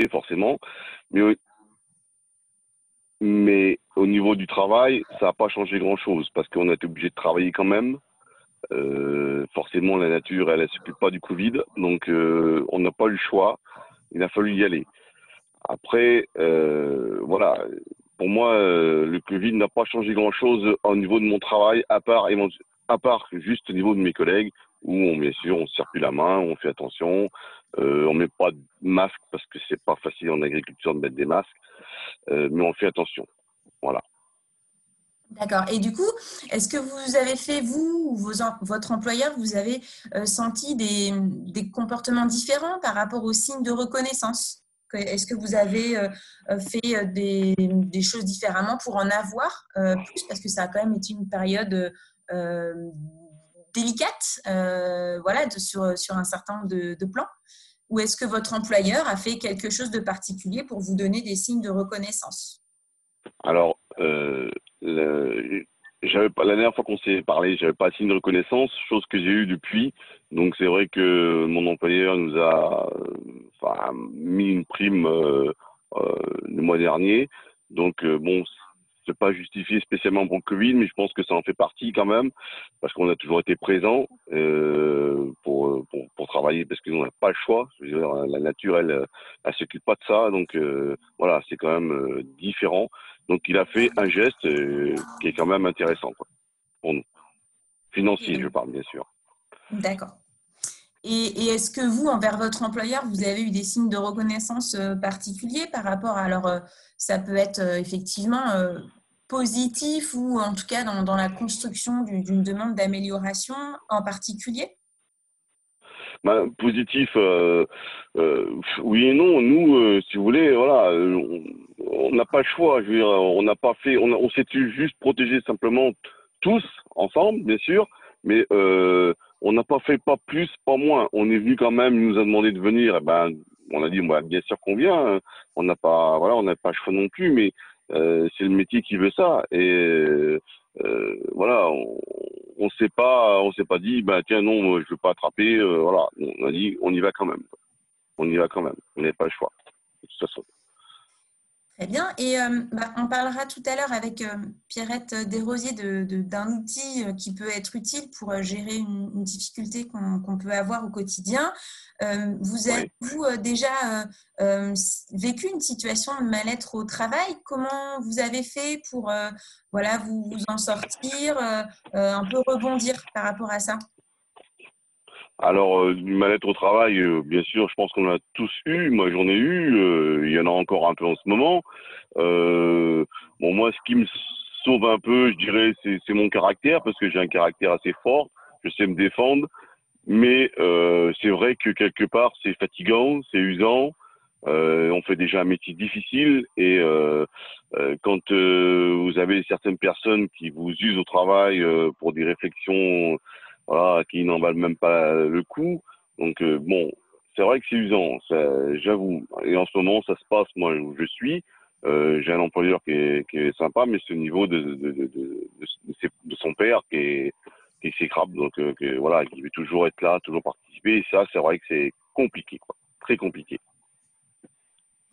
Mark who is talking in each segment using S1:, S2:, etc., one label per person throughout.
S1: forcément. Mais, mais au niveau du travail, ça n'a pas changé grand-chose parce qu'on a été obligé de travailler quand même. Forcément, la nature, elle ne s'occupe pas du Covid, donc on n'a pas eu le choix. Il a fallu y aller. Après, voilà, pour moi, le Covid n'a pas changé grand-chose au niveau de mon travail, à part juste au niveau de mes collègues, où bien sûr, on se serre plus la main, on fait attention, on met pas de masque parce que c'est pas facile en agriculture de mettre des masques, mais on fait attention. Voilà.
S2: D'accord. Et du coup, est-ce que vous avez fait, vous ou votre employeur, vous avez senti des comportements différents par rapport aux signes de reconnaissance? Est-ce que vous avez fait des choses différemment pour en avoir plus? Parce que ça a quand même été une période délicate voilà, sur un certain nombre de plans. Ou est-ce que votre employeur a fait quelque chose de particulier pour vous donner des signes de reconnaissance?
S1: Alors, la dernière fois qu'on s'est parlé, j'avais pas de signe de reconnaissance, chose que j'ai eue depuis. Donc c'est vrai que mon employeur nous a mis une prime le mois dernier. Donc bon, c'est pas justifié spécialement pour le Covid, mais je pense que ça en fait partie quand même, parce qu'on a toujours été présent pour travailler, parce qu'on n'a pas le choix. Je veux dire, la nature, elle s'occupe pas de ça, donc voilà, c'est quand même différent. Donc il a fait un geste qui est quand même intéressant quoi, pour nous. Financier, je parle bien sûr.
S2: D'accord. Et est-ce que vous, envers votre employeur, vous avez eu des signes de reconnaissance particuliers par rapport à, alors ça peut être effectivement positif ou en tout cas dans la construction d'une demande d'amélioration en particulier?
S1: Positif, oui et non. Nous, si vous voulez, voilà, on n'a pas le choix. Je veux dire, on n'a pas fait, on s'est juste protégé simplement tous ensemble, bien sûr, mais on n'a pas fait pas plus, pas moins. On est venu quand même, il nous a demandé de venir. Eh ben, on a dit, bah, bien sûr qu'on vient. On n'a pas, voilà, on n'a pas le choix non plus, mais c'est le métier qui veut ça. Et voilà, on s'est pas dit, bah tiens non, moi, je veux pas attraper. Voilà, on a dit, on y va quand même. On y va quand même. On n'avait pas le choix. De toute façon.
S2: Très bien. Et on parlera tout à l'heure avec Pierrette Desrosiers d'un outil qui peut être utile pour gérer une difficulté qu'on peut avoir au quotidien. Vous
S1: Ouais.
S2: avez-vous déjà vécu une situation de mal-être au travail? Comment vous avez fait pour voilà, vous en sortir, un peu rebondir par rapport à ça?
S1: Alors, du mal-être au travail, bien sûr, je pense qu'on a tous eu. Moi, j'en ai eu. Il y en a encore un peu en ce moment. Bon, moi, ce qui me sauve un peu, je dirais, c'est mon caractère, parce que j'ai un caractère assez fort. Je sais me défendre. Mais c'est vrai que quelque part, c'est fatigant, c'est usant. On fait déjà un métier difficile et quand vous avez certaines personnes qui vous usent au travail pour des réflexions voilà, qui n'en valent même pas le coup. Donc bon, c'est vrai que c'est usant, j'avoue. Et en ce moment, ça se passe moi où je suis. J'ai un employeur qui est sympa, mais c'est au niveau de son père qui s'écrape, donc voilà, qui veut toujours être là, toujours participer. Et ça, c'est vrai que c'est compliqué, quoi, très compliqué.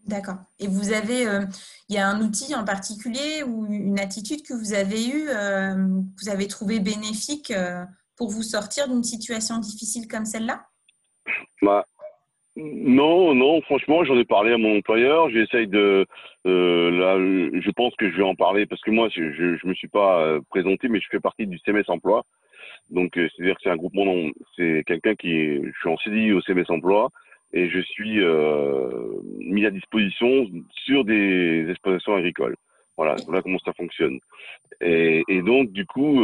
S2: D'accord. Et vous avez, il y a un outil en particulier ou une attitude que vous avez eue, que vous avez trouvé bénéfique pour vous sortir d'une situation difficile comme celle-là?
S1: Bah, non, non, franchement, j'en ai parlé à mon employeur. J'essaye là, je pense que je vais en parler parce que moi, je me suis pas présenté, mais je fais partie du CMS Emploi. Donc, c'est-à-dire que c'est un groupement, c'est quelqu'un je suis en CDI au CMS Emploi et je suis mis à disposition sur des exploitations agricoles. Voilà comment ça fonctionne. Et donc, du coup,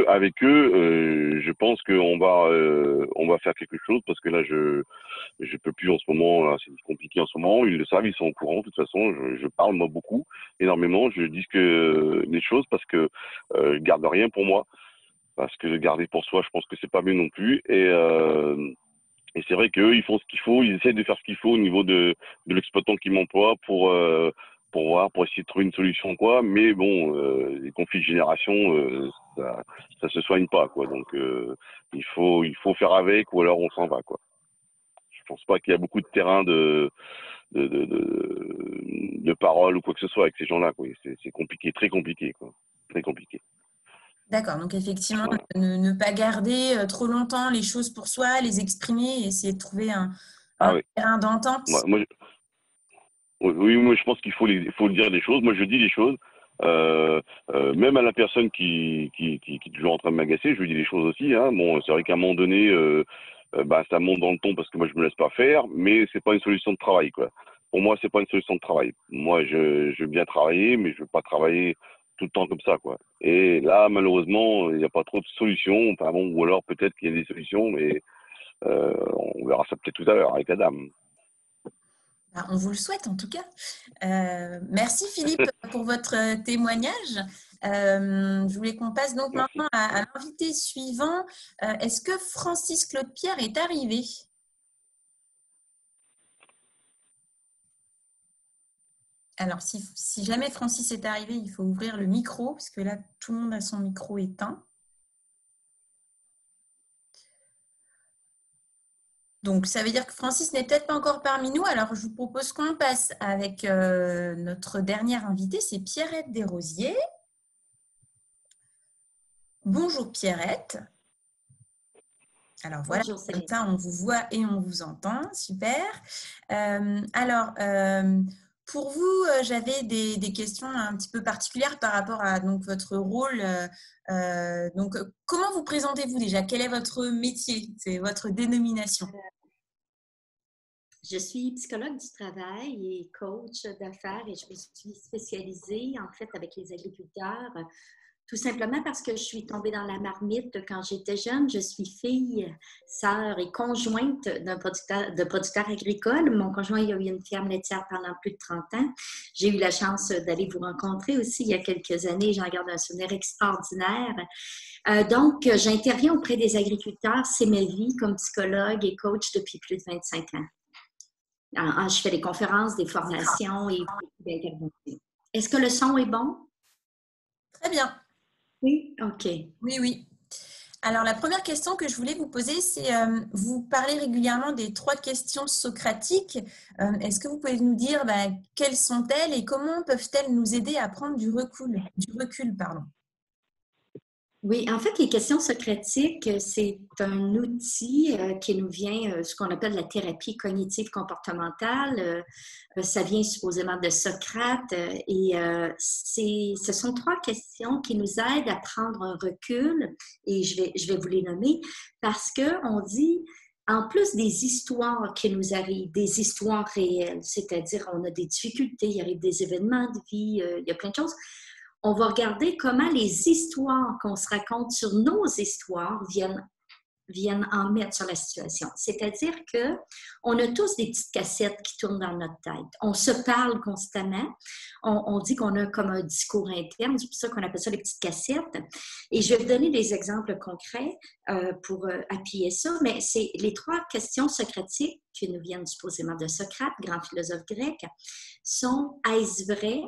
S1: avec eux, je pense on va faire quelque chose parce que là, je peux plus en ce moment. Là, c'est compliqué en ce moment. Ils le savent, ils sont au courant. De toute façon, je parle moi beaucoup, énormément. Je dis les choses parce que je garde rien pour moi. Parce que garder pour soi, je pense que c'est pas mieux non plus. Et c'est vrai qu'eux, ils font ce qu'il faut, ils essaient de faire ce qu'il faut au niveau de l'exploitant qui m'emploie pour essayer de trouver une solution, quoi. Mais bon, les conflits de génération, ça se soigne pas, quoi. Donc, il faut faire avec ou alors on s'en va, quoi. pense pas qu'il y a beaucoup de terrain de parole ou quoi que ce soit avec ces gens-là, quoi. C'est compliqué, très compliqué, quoi. Très compliqué.
S2: D'accord, donc effectivement,
S1: Voilà.
S2: ne pas garder trop longtemps les choses pour soi, les exprimer et essayer de trouver
S1: Ah
S2: un
S1: oui.
S2: terrain d'entente.
S1: Oui, moi je pense qu'il faut dire des choses. Moi je dis des choses. Même à la personne qui est toujours en train de m'agacer, je lui dis les choses aussi. Hein. Bon, c'est vrai qu'à un moment donné, ça monte dans le ton parce que moi je me laisse pas faire, mais c'est pas une solution de travail, quoi. Pour moi, c'est pas une solution de travail. Moi, je veux bien travailler, mais je veux pas travailler tout le temps comme ça, quoi. Et là, malheureusement, il n'y a pas trop de solutions. Enfin bon, ou alors peut-être qu'il y a des solutions, mais on verra ça peut-être tout à l'heure avec la dame.
S2: On vous le souhaite en tout cas. Merci Philippe pour votre témoignage. Je voulais qu'on passe donc
S1: Merci.
S2: maintenant à l'invité suivant. Est-ce que Francis Claude Pierre est arrivé? Alors, si jamais Francis est arrivé, il faut ouvrir le micro, parce que là, tout le monde a son micro éteint. Donc, ça veut dire que Francis n'est peut-être pas encore parmi nous. Alors, je vous propose qu'on passe avec notre dernière invitée, c'est Pierrette Desrosiers. Bonjour Pierrette. Alors voilà,
S3: bonjour,
S2: comme ça on vous voit et on vous entend, super. Pour vous, j'avais des questions un petit peu particulières par rapport à donc, votre rôle. Comment vous présentez-vous déjà? Quel est votre métier? C'est votre dénomination?
S3: Je suis psychologue du travail et coach d'affaires et je me suis spécialisée en fait avec les agriculteurs, tout simplement parce que je suis tombée dans la marmite quand j'étais jeune. Je suis fille, sœur et conjointe de producteur agricole. Mon conjoint il a eu une ferme laitière pendant plus de 30 ans. J'ai eu la chance d'aller vous rencontrer aussi il y a quelques années. J'en garde un souvenir extraordinaire. Donc, j'interviens auprès des agriculteurs. C'est ma vie comme psychologue et coach depuis plus de 25 ans. Je fais des conférences, des formations et d'intervention. Est-ce que le son est bon?
S2: Très bien.
S3: Oui? OK.
S2: Oui. Alors, la première question que je voulais vous poser, c'est vous parlez régulièrement des 3 questions socratiques. Est-ce que vous pouvez nous dire quelles sont-elles et comment peuvent-elles nous aider à prendre du recul, pardon.
S3: Oui, en fait, les questions socratiques, c'est un outil qui nous vient, ce qu'on appelle la thérapie cognitive comportementale. Ça vient supposément de Socrate ce sont 3 questions qui nous aident à prendre un recul et je vais vous les nommer parce qu'on dit, en plus des histoires qui nous arrivent, des histoires réelles, c'est-à-dire on a des difficultés, il arrive des événements de vie, il y a plein de choses. On va regarder comment les histoires qu'on se raconte sur nos histoires viennent en mettre sur la situation. C'est-à-dire qu'on a tous des petites cassettes qui tournent dans notre tête. On se parle constamment. On dit qu'on a comme un discours interne. C'est pour ça qu'on appelle ça les petites cassettes. Et je vais vous donner des exemples concrets pour appuyer ça. Mais c'est les 3 questions socratiques qui nous viennent supposément de Socrate, grand philosophe grec, sont « est-ce vrai »,«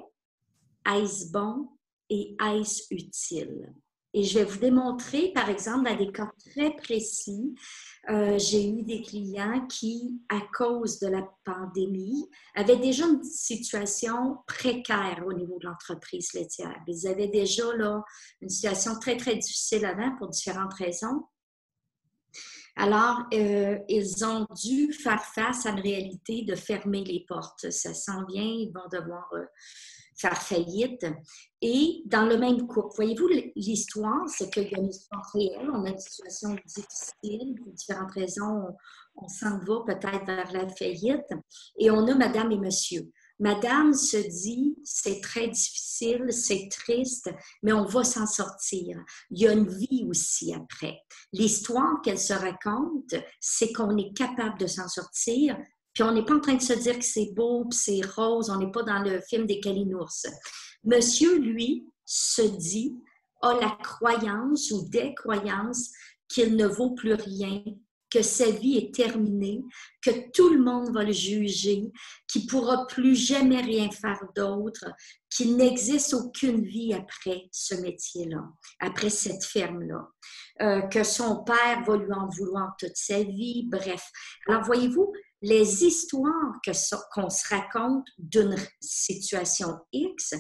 S3: est-ce bon » et « est-ce utile ». Et je vais vous démontrer, par exemple, dans des cas très précis, j'ai eu des clients qui, à cause de la pandémie, avaient déjà une situation précaire au niveau de l'entreprise laitière. Ils avaient déjà là, une situation très, très difficile avant pour différentes raisons. Alors, ils ont dû faire face à une réalité de fermer les portes. Ça s'en vient, ils vont devoir faire faillite. Et dans le même couple, voyez-vous, l'histoire, c'est qu'il y a une histoire réelle, on a une situation difficile, pour différentes raisons, on s'en va peut-être vers la faillite, et on a madame et monsieur. Madame se dit, c'est très difficile, c'est triste, mais on va s'en sortir. Il y a une vie aussi après. L'histoire qu'elle se raconte, c'est qu'on est capable de s'en sortir, puis on n'est pas en train de se dire que c'est beau, puis c'est rose, on n'est pas dans le film des Calinours. Monsieur, lui, se dit, a la croyance ou des croyances qu'il ne vaut plus rien, que sa vie est terminée, que tout le monde va le juger, qu'il ne pourra plus jamais rien faire d'autre, qu'il n'existe aucune vie après ce métier-là, après cette ferme-là, que son père va lui en vouloir toute sa vie, bref. Alors, voyez-vous, les histoires qu'on se raconte d'une situation X,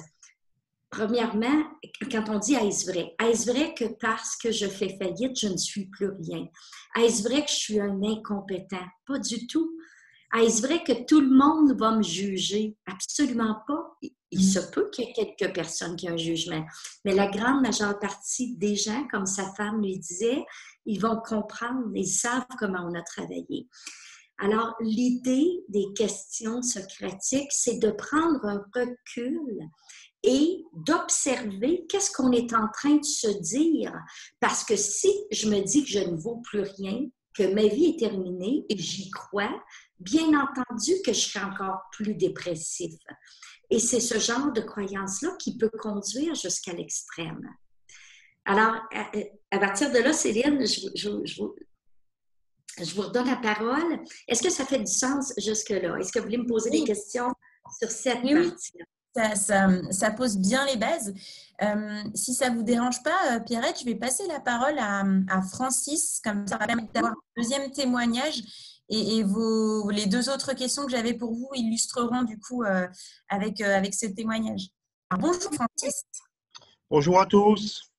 S3: premièrement, quand on dit est-ce vrai que parce que je fais faillite, je ne suis plus rien? Est-ce vrai que je suis un incompétent? Pas du tout. Est-ce vrai que tout le monde va me juger? Absolument pas. Il se peut qu'il y ait quelques personnes qui ont un jugement, mais la grande majeure partie des gens, comme sa femme lui disait, ils vont comprendre, ils savent comment on a travaillé. Alors, l'idée des questions socratiques, c'est de prendre un recul et d'observer qu'est-ce qu'on est en train de se dire. Parce que si je me dis que je ne vaux plus rien, que ma vie est terminée et j'y crois, bien entendu que je serai encore plus dépressif. Et c'est ce genre de croyance-là qui peut conduire jusqu'à l'extrême. Alors, à partir de là, Céline, je vous redonne la parole. Est-ce que ça fait du sens jusque-là? Est-ce que vous voulez me poser des questions sur cette partie-là?
S2: Ça pose bien les bases. Si ça ne vous dérange pas, Pierrette, je vais passer la parole à Francis, comme ça va permettre d'avoir un deuxième témoignage. Et les deux autres questions que j'avais pour vous illustreront du coup avec ce témoignage. Alors, bonjour Francis.
S4: Bonjour à tous.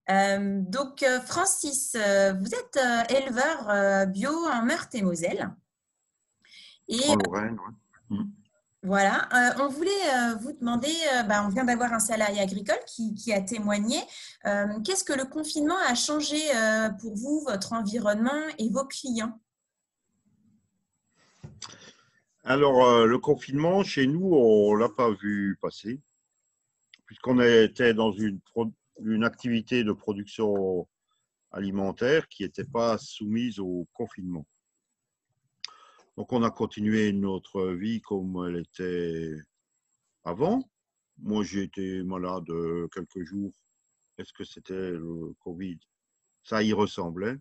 S2: Donc Francis, vous êtes éleveur bio en Meurthe-et-Moselle.
S4: En Lorraine, oui.
S2: Voilà, on voulait vous demander, on vient d'avoir un salarié agricole qui a témoigné. Qu'est-ce que le confinement a changé pour vous, votre environnement et vos clients?
S4: Alors, le confinement, chez nous, on ne l'a pas vu passer, puisqu'on était dans une activité de production alimentaire qui n'était pas soumise au confinement. Donc, on a continué notre vie comme elle était avant. Moi, j'ai été malade quelques jours. Est-ce que c'était le Covid? Ça y ressemblait.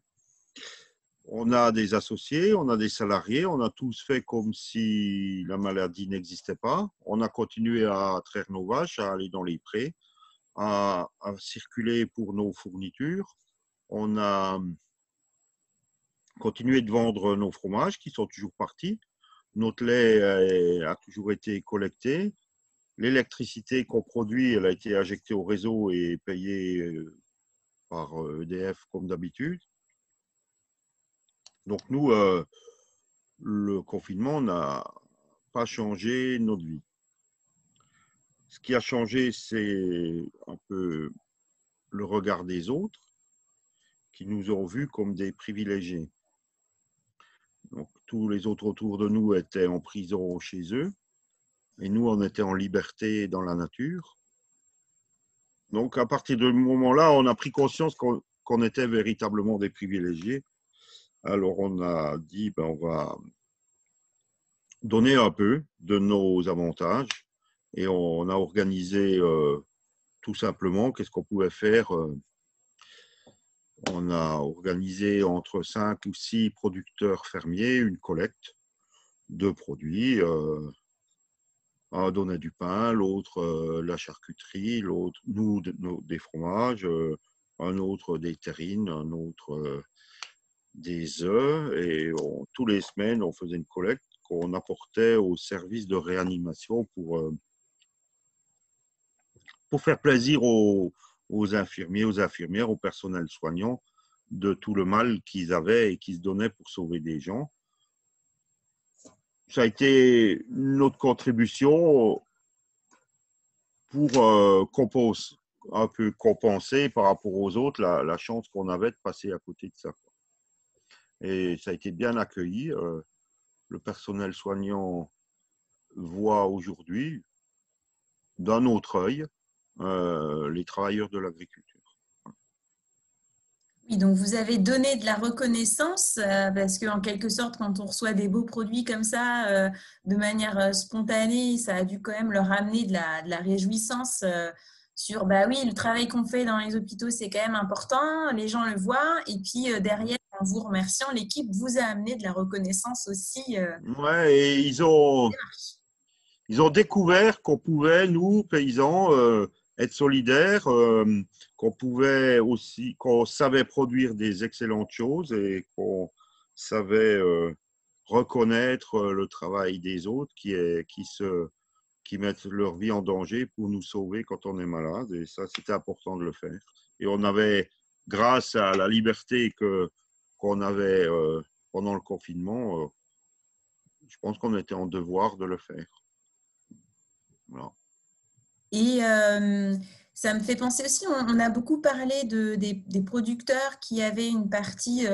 S4: On a des associés, on a des salariés, on a tous fait comme si la maladie n'existait pas. On a continué à traire nos vaches, à aller dans les prés, à circuler pour nos fournitures. On a continué de vendre nos fromages qui sont toujours partis. Notre lait a toujours été collecté. L'électricité qu'on produit, elle a été injectée au réseau et payée par EDF comme d'habitude. Donc nous, le confinement n'a pas changé notre vie. Ce qui a changé, c'est un peu le regard des autres qui nous ont vus comme des privilégiés. Donc, tous les autres autour de nous étaient en prison chez eux et nous, on était en liberté dans la nature. Donc, à partir de ce moment-là, on a pris conscience qu'on était véritablement des privilégiés. Alors, on a dit, on va donner un peu de nos avantages et on a organisé tout simplement qu'est-ce qu'on pouvait faire. On a organisé entre 5 ou 6 producteurs fermiers une collecte de produits. Un donnait du pain, l'autre la charcuterie, l'autre nous des fromages, un autre des terrines, un autre des œufs. Et tous les semaines, on faisait une collecte qu'on apportait au service de réanimation pour faire plaisir aux infirmiers, aux infirmières, au personnel soignant de tout le mal qu'ils avaient et qu'ils se donnaient pour sauver des gens. Ça a été notre contribution pour un peu compenser par rapport aux autres la chance qu'on avait de passer à côté de ça. Et ça a été bien accueilli. Le personnel soignant voit aujourd'hui d'un autre œil les travailleurs de l'agriculture.
S2: Oui, donc vous avez donné de la reconnaissance parce qu'en quelque sorte, quand on reçoit des beaux produits comme ça, de manière spontanée, ça a dû quand même leur amener de la réjouissance sur, oui, le travail qu'on fait dans les hôpitaux, c'est quand même important, les gens le voient, et puis derrière, en vous remerciant, l'équipe vous a amené de la reconnaissance aussi.
S4: Ouais, et ils ont découvert qu'on pouvait, nous, paysans, être solidaires, qu'on savait produire des excellentes choses et qu'on savait reconnaître le travail des autres qui mettent leur vie en danger pour nous sauver quand on est malade. Et ça, c'était important de le faire. Et on avait, grâce à la liberté qu'on avait pendant le confinement, je pense qu'on était en devoir de le faire. Voilà.
S2: Et ça me fait penser aussi, on a beaucoup parlé des producteurs qui avaient une partie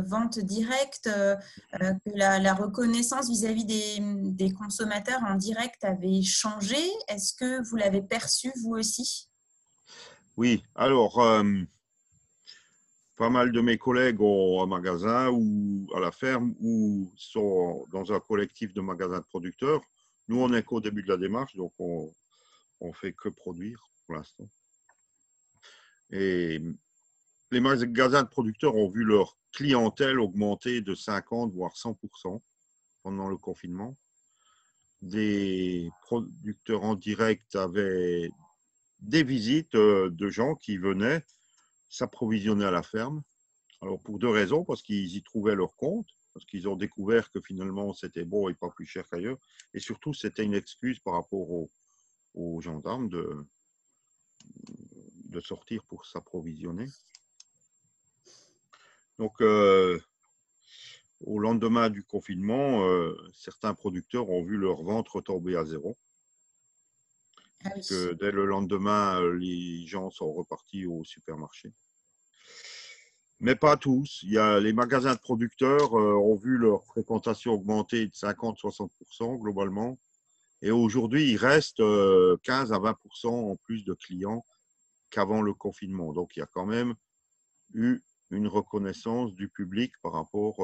S2: vente directe, que la reconnaissance vis-à-vis des consommateurs en direct avait changé. Est-ce que vous l'avez perçu, vous aussi?
S4: Oui, alors, pas mal de mes collègues ont un magasin ou à la ferme ou sont dans un collectif de magasins de producteurs. Nous, on n'est qu'au début de la démarche, donc on fait que produire pour l'instant. Et les magasins de producteurs ont vu leur clientèle augmenter de 50 voire 100% pendant le confinement. Des producteurs en direct avaient des visites de gens qui venaient s'approvisionner à la ferme. Alors, pour deux raisons, parce qu'ils y trouvaient leur compte, parce qu'ils ont découvert que finalement, c'était bon et pas plus cher qu'ailleurs. Et surtout, c'était une excuse par rapport aux gendarmes de sortir pour s'approvisionner. Donc, au lendemain du confinement, certains producteurs ont vu leur vente retomber à zéro.
S2: Ah oui.
S4: Que dès le lendemain, les gens sont repartis au supermarché. Mais pas tous. Il y a les magasins de producteurs ont vu leur fréquentation augmenter de 50-60% globalement. Et aujourd'hui, il reste 15 à 20% en plus de clients qu'avant le confinement. Donc, il y a quand même eu une reconnaissance du public par rapport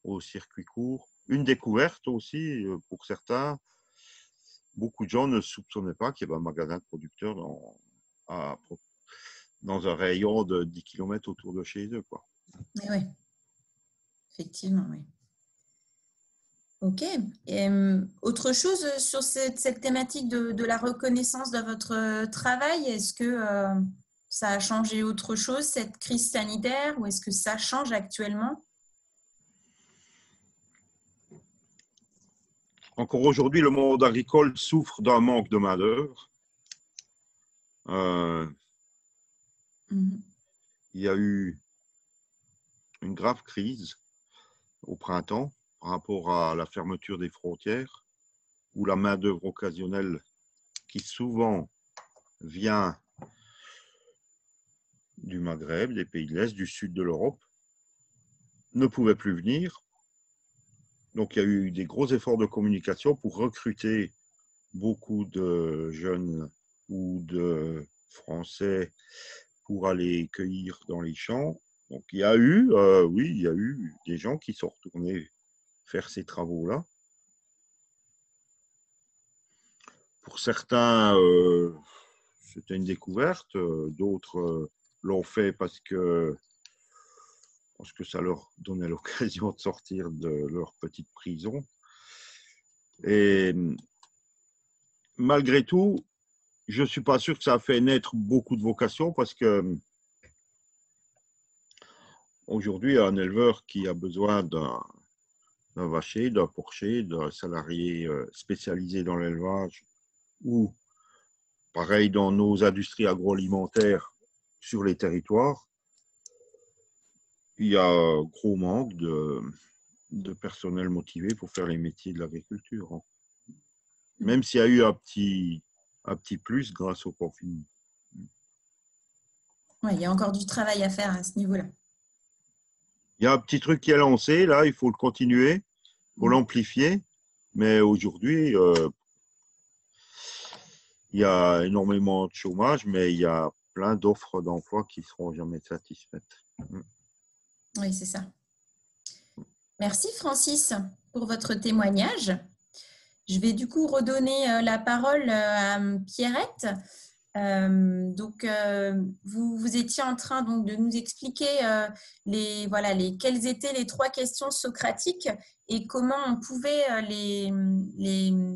S4: au circuit court. Une découverte aussi pour certains. Beaucoup de gens ne soupçonnaient pas qu'il y avait un magasin de producteurs dans un rayon de 10 km autour de chez eux, quoi.
S2: Mais oui, effectivement, oui. Ok. Et, autre chose sur cette thématique de la reconnaissance de votre travail, est-ce que ça a changé autre chose, cette crise sanitaire, ou est-ce que ça change actuellement?
S4: Encore aujourd'hui, le monde agricole souffre d'un manque de main-d'œuvre. Il y a eu une grave crise au printemps par rapport à la fermeture des frontières, où la main-d'œuvre occasionnelle, qui souvent vient du Maghreb, des pays de l'Est, du sud de l'Europe, ne pouvait plus venir. Donc, il y a eu des gros efforts de communication pour recruter beaucoup de jeunes ou de Français pour aller cueillir dans les champs. Donc, il y a eu, oui, il y a eu des gens qui sont retournés faire ces travaux-là. Pour certains, c'était une découverte. D'autres l'ont fait parce que ça leur donnait l'occasion de sortir de leur petite prison. Et malgré tout, je ne suis pas sûr que ça a fait naître beaucoup de vocations parce que aujourd'hui, un éleveur qui a besoin d'un vacher, d'un porcher, d'un salarié spécialisé dans l'élevage ou pareil dans nos industries agroalimentaires sur les territoires, il y a un gros manque de personnel motivé pour faire les métiers de l'agriculture. Même s'il y a eu un petit plus grâce au confinement.
S2: Oui, il y a encore du travail à faire à ce niveau-là.
S4: Il y a un petit truc qui est lancé, là, il faut le continuer, il faut l'amplifier. Mais aujourd'hui, il y a énormément de chômage, mais il y a plein d'offres d'emploi qui ne seront jamais satisfaites.
S2: Oui, c'est ça. Merci Francis pour votre témoignage. Je vais du coup redonner la parole à Pierrette. Vous étiez en train donc, de nous expliquer quelles étaient les 3 questions socratiques et comment on pouvait les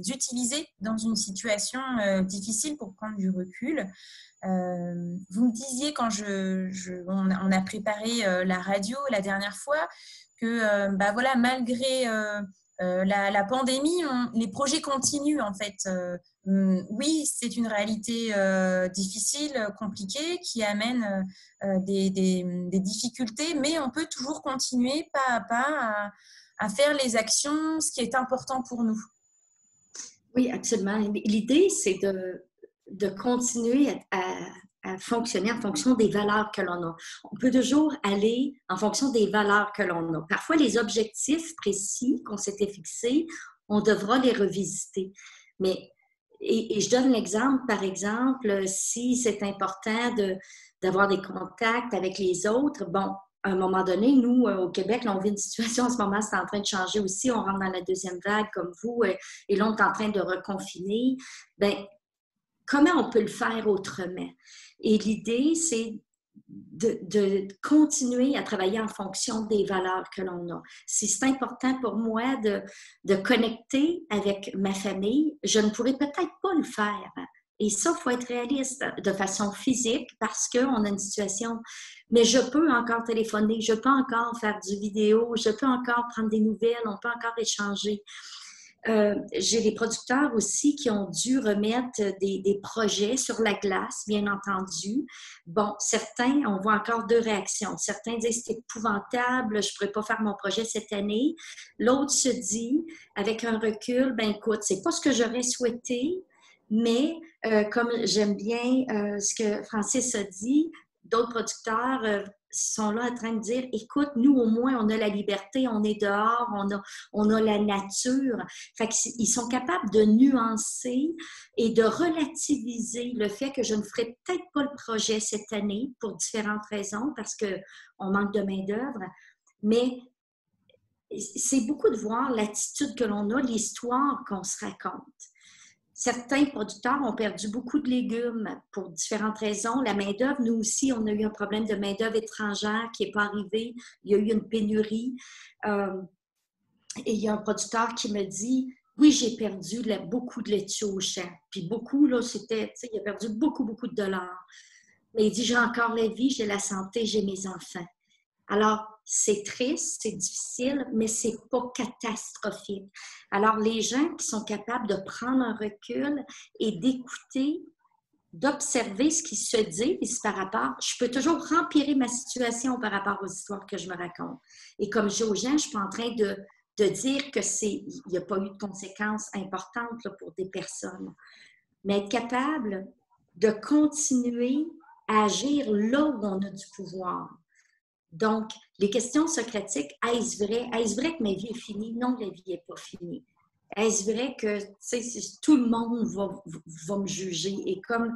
S2: utiliser dans une situation difficile pour prendre du recul. Vous me disiez quand on a préparé la radio la dernière fois que bah, voilà, malgré la pandémie, les projets continuent en fait. Oui, c'est une réalité difficile, compliquée, qui amène des difficultés, mais on peut toujours continuer pas à pas à faire les actions, ce qui est important pour nous.
S3: Oui, absolument. L'idée, c'est de continuer à fonctionner en fonction des valeurs que l'on a. On peut toujours aller en fonction des valeurs que l'on a. Parfois, les objectifs précis qu'on s'était fixés, on devra les revisiter. Mais, et je donne l'exemple, par exemple, si c'est important d'avoir des contacts avec les autres, bon, à un moment donné, nous, au Québec, là, on vit une situation en ce moment, c'est en train de changer aussi. On rentre dans la deuxième vague comme vous, et là, on est en train de reconfiner. Bien, comment on peut le faire autrement? Et l'idée, c'est de continuer à travailler en fonction des valeurs que l'on a. Si c'est important pour moi de connecter avec ma famille, je ne pourrais peut-être pas le faire. Et ça, il faut être réaliste de façon physique parce qu'on a une situation. Mais je peux encore téléphoner, je peux encore faire du vidéo, je peux encore prendre des nouvelles, on peut encore échanger. J'ai des producteurs aussi qui ont dû remettre des projets sur la glace, bien entendu. Bon, certains, on voit encore deux réactions. Certains disent c'est épouvantable, je ne pourrais pas faire mon projet cette année. L'autre se dit, avec un recul, ben écoute, c'est pas ce que j'aurais souhaité, mais comme j'aime bien ce que Francis a dit, d'autres producteurs sont là en train de dire, écoute, nous au moins on a la liberté, on est dehors, on a la nature. Fait qu'ils sont capables de nuancer et de relativiser le fait que je ne ferai peut-être pas le projet cette année pour différentes raisons, parce qu'on manque de main-d'œuvre, mais c'est beaucoup de voir l'attitude que l'on a, l'histoire qu'on se raconte. Certains producteurs ont perdu beaucoup de légumes pour différentes raisons. La main-d'œuvre, nous aussi, on a eu un problème de main-d'œuvre étrangère qui n'est pas arrivé. Il y a eu une pénurie. Et il y a un producteur qui me dit, oui, j'ai perdu beaucoup de laitue au champ. Puis beaucoup, là, c'était, il a perdu beaucoup, beaucoup de dollars. Mais il dit, j'ai encore la vie, j'ai la santé, j'ai mes enfants. Alors, c'est triste, c'est difficile, mais c'est pas catastrophique. Alors, les gens qui sont capables de prendre un recul et d'écouter, d'observer ce qui se dit par rapport, je peux toujours empirer ma situation par rapport aux histoires que je me raconte. Et comme je dis aux gens, je ne suis pas en train de dire qu'il n'y a pas eu de conséquences importantes là, pour des personnes. Mais être capable de continuer à agir là où on a du pouvoir. Donc, les questions socratiques, est-ce vrai que ma vie est finie? Non, la vie n'est pas finie. Est-ce vrai que tout le monde va me juger? Et comme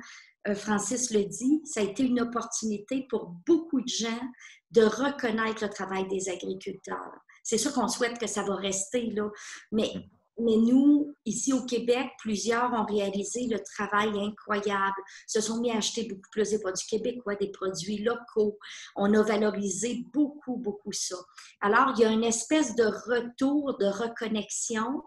S3: Francis le dit, ça a été une opportunité pour beaucoup de gens de reconnaître le travail des agriculteurs. C'est sûr qu'on souhaite que ça va rester, là, mais nous, ici au Québec, plusieurs ont réalisé le travail incroyable, se sont mis à acheter beaucoup plus des produits québécois, des produits locaux. On a valorisé beaucoup, beaucoup ça. Alors, il y a une espèce de retour, de reconnexion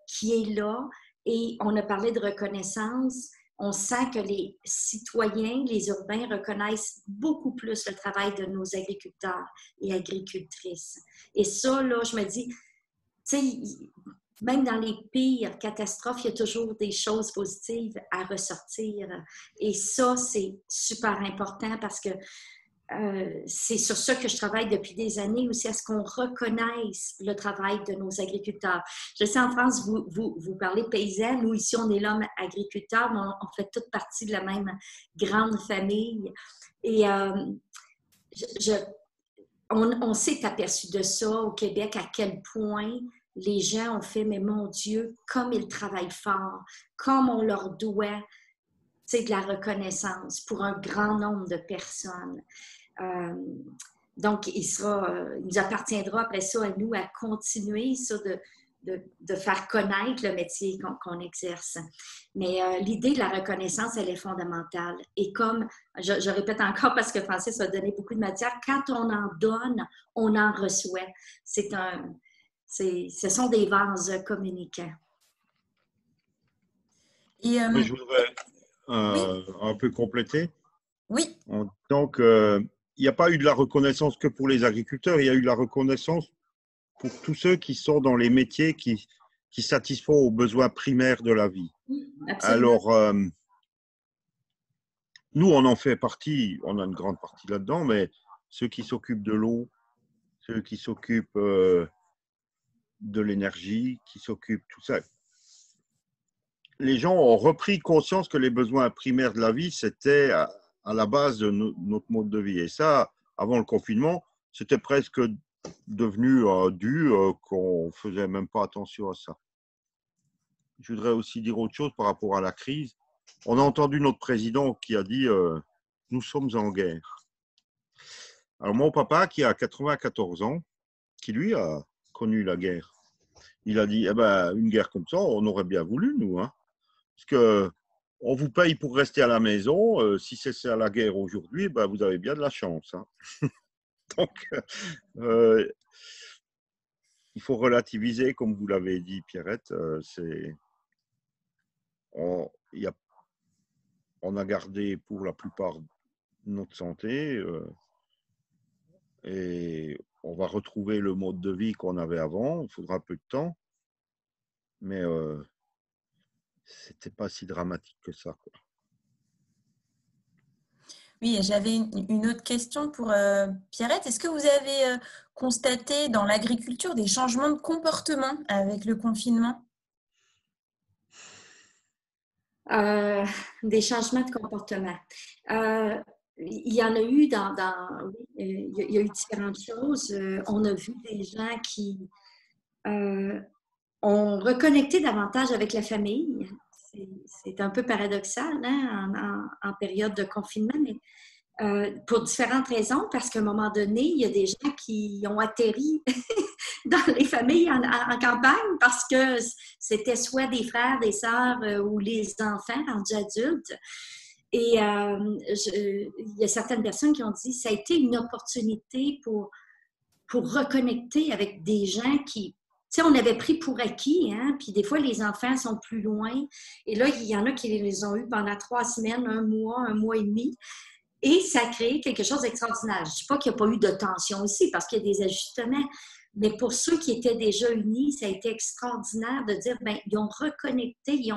S3: qui est là et on a parlé de reconnaissance. On sent que les citoyens, les urbains reconnaissent beaucoup plus le travail de nos agriculteurs et agricultrices. Et ça, là, je me dis, tu sais, même dans les pires catastrophes, il y a toujours des choses positives à ressortir. Et ça, c'est super important parce que c'est sur ça que je travaille depuis des années aussi, à ce qu'on reconnaisse le travail de nos agriculteurs. Je sais, en France, vous parlez paysan. Nous, ici, on est l'homme agriculteur, mais on fait toute partie de la même grande famille. Et on s'est aperçu de ça au Québec, à quel point les gens ont fait, mais mon Dieu, comme ils travaillent fort, comme on leur doit, de la reconnaissance pour un grand nombre de personnes. Donc, il nous appartiendra après ça à nous à continuer ça de faire connaître le métier qu'on exerce. Mais l'idée de la reconnaissance, elle est fondamentale. Et comme, je répète encore parce que Francis a donné beaucoup de matière, quand on en donne, on en reçoit. Ce sont des vases communicants.
S4: Et, je voudrais un peu compléter.
S2: Oui.
S4: Donc, n'y a pas eu de la reconnaissance que pour les agriculteurs, il y a eu de la reconnaissance pour tous ceux qui sont dans les métiers qui satisfont aux besoins primaires de la vie.
S3: Absolument.
S4: Alors, nous, on en fait partie, on a une grande partie là-dedans, mais ceux qui s'occupent de l'eau, ceux qui s'occupent de l'énergie, qui s'occupent tout ça. Les gens ont repris conscience que les besoins primaires de la vie, c'était à la base de notre mode de vie. Et ça, avant le confinement, c'était presque devenu dû qu'on ne faisait même pas attention à ça. Je voudrais aussi dire autre chose par rapport à la crise. On a entendu notre président qui a dit « Nous sommes en guerre ». Alors mon papa, qui a 94 ans, qui lui a connu la guerre, il a dit eh ben, une guerre comme ça, on aurait bien voulu, nous. Hein, parce qu'on vous paye pour rester à la maison. Si c'est à la guerre aujourd'hui, ben, vous avez bien de la chance. Hein. Donc, il faut relativiser, comme vous l'avez dit, Pierrette. On a gardé pour la plupart notre santé et on va retrouver le mode de vie qu'on avait avant. Il faudra un peu de temps, mais c'était pas si dramatique que ça, quoi.
S2: Oui, et j'avais une autre question pour Pierrette. Est-ce que vous avez constaté dans l'agriculture des changements de comportement avec le confinement?
S3: Des changements de comportement. Il y en a eu il y a eu différentes choses. On a vu des gens qui ont reconnecté davantage avec la famille. C'est un peu paradoxal hein, en période de confinement, mais pour différentes raisons, parce qu'à un moment donné, il y a des gens qui ont atterri dans les familles en campagne parce que c'était soit des frères, des sœurs ou les enfants rendus adultes. Et il y a certaines personnes qui ont dit que ça a été une opportunité pour reconnecter avec des gens qui, tu sais, on avait pris pour acquis, hein, puis des fois, les enfants sont plus loin. Et là, il y en a qui les ont eus pendant 3 semaines, un mois et demi. Et ça a créé quelque chose d'extraordinaire. Je ne dis pas qu'il n'y a pas eu de tension aussi, parce qu'il y a des ajustements. Mais pour ceux qui étaient déjà unis, ça a été extraordinaire de dire, bien, ils ont reconnecté.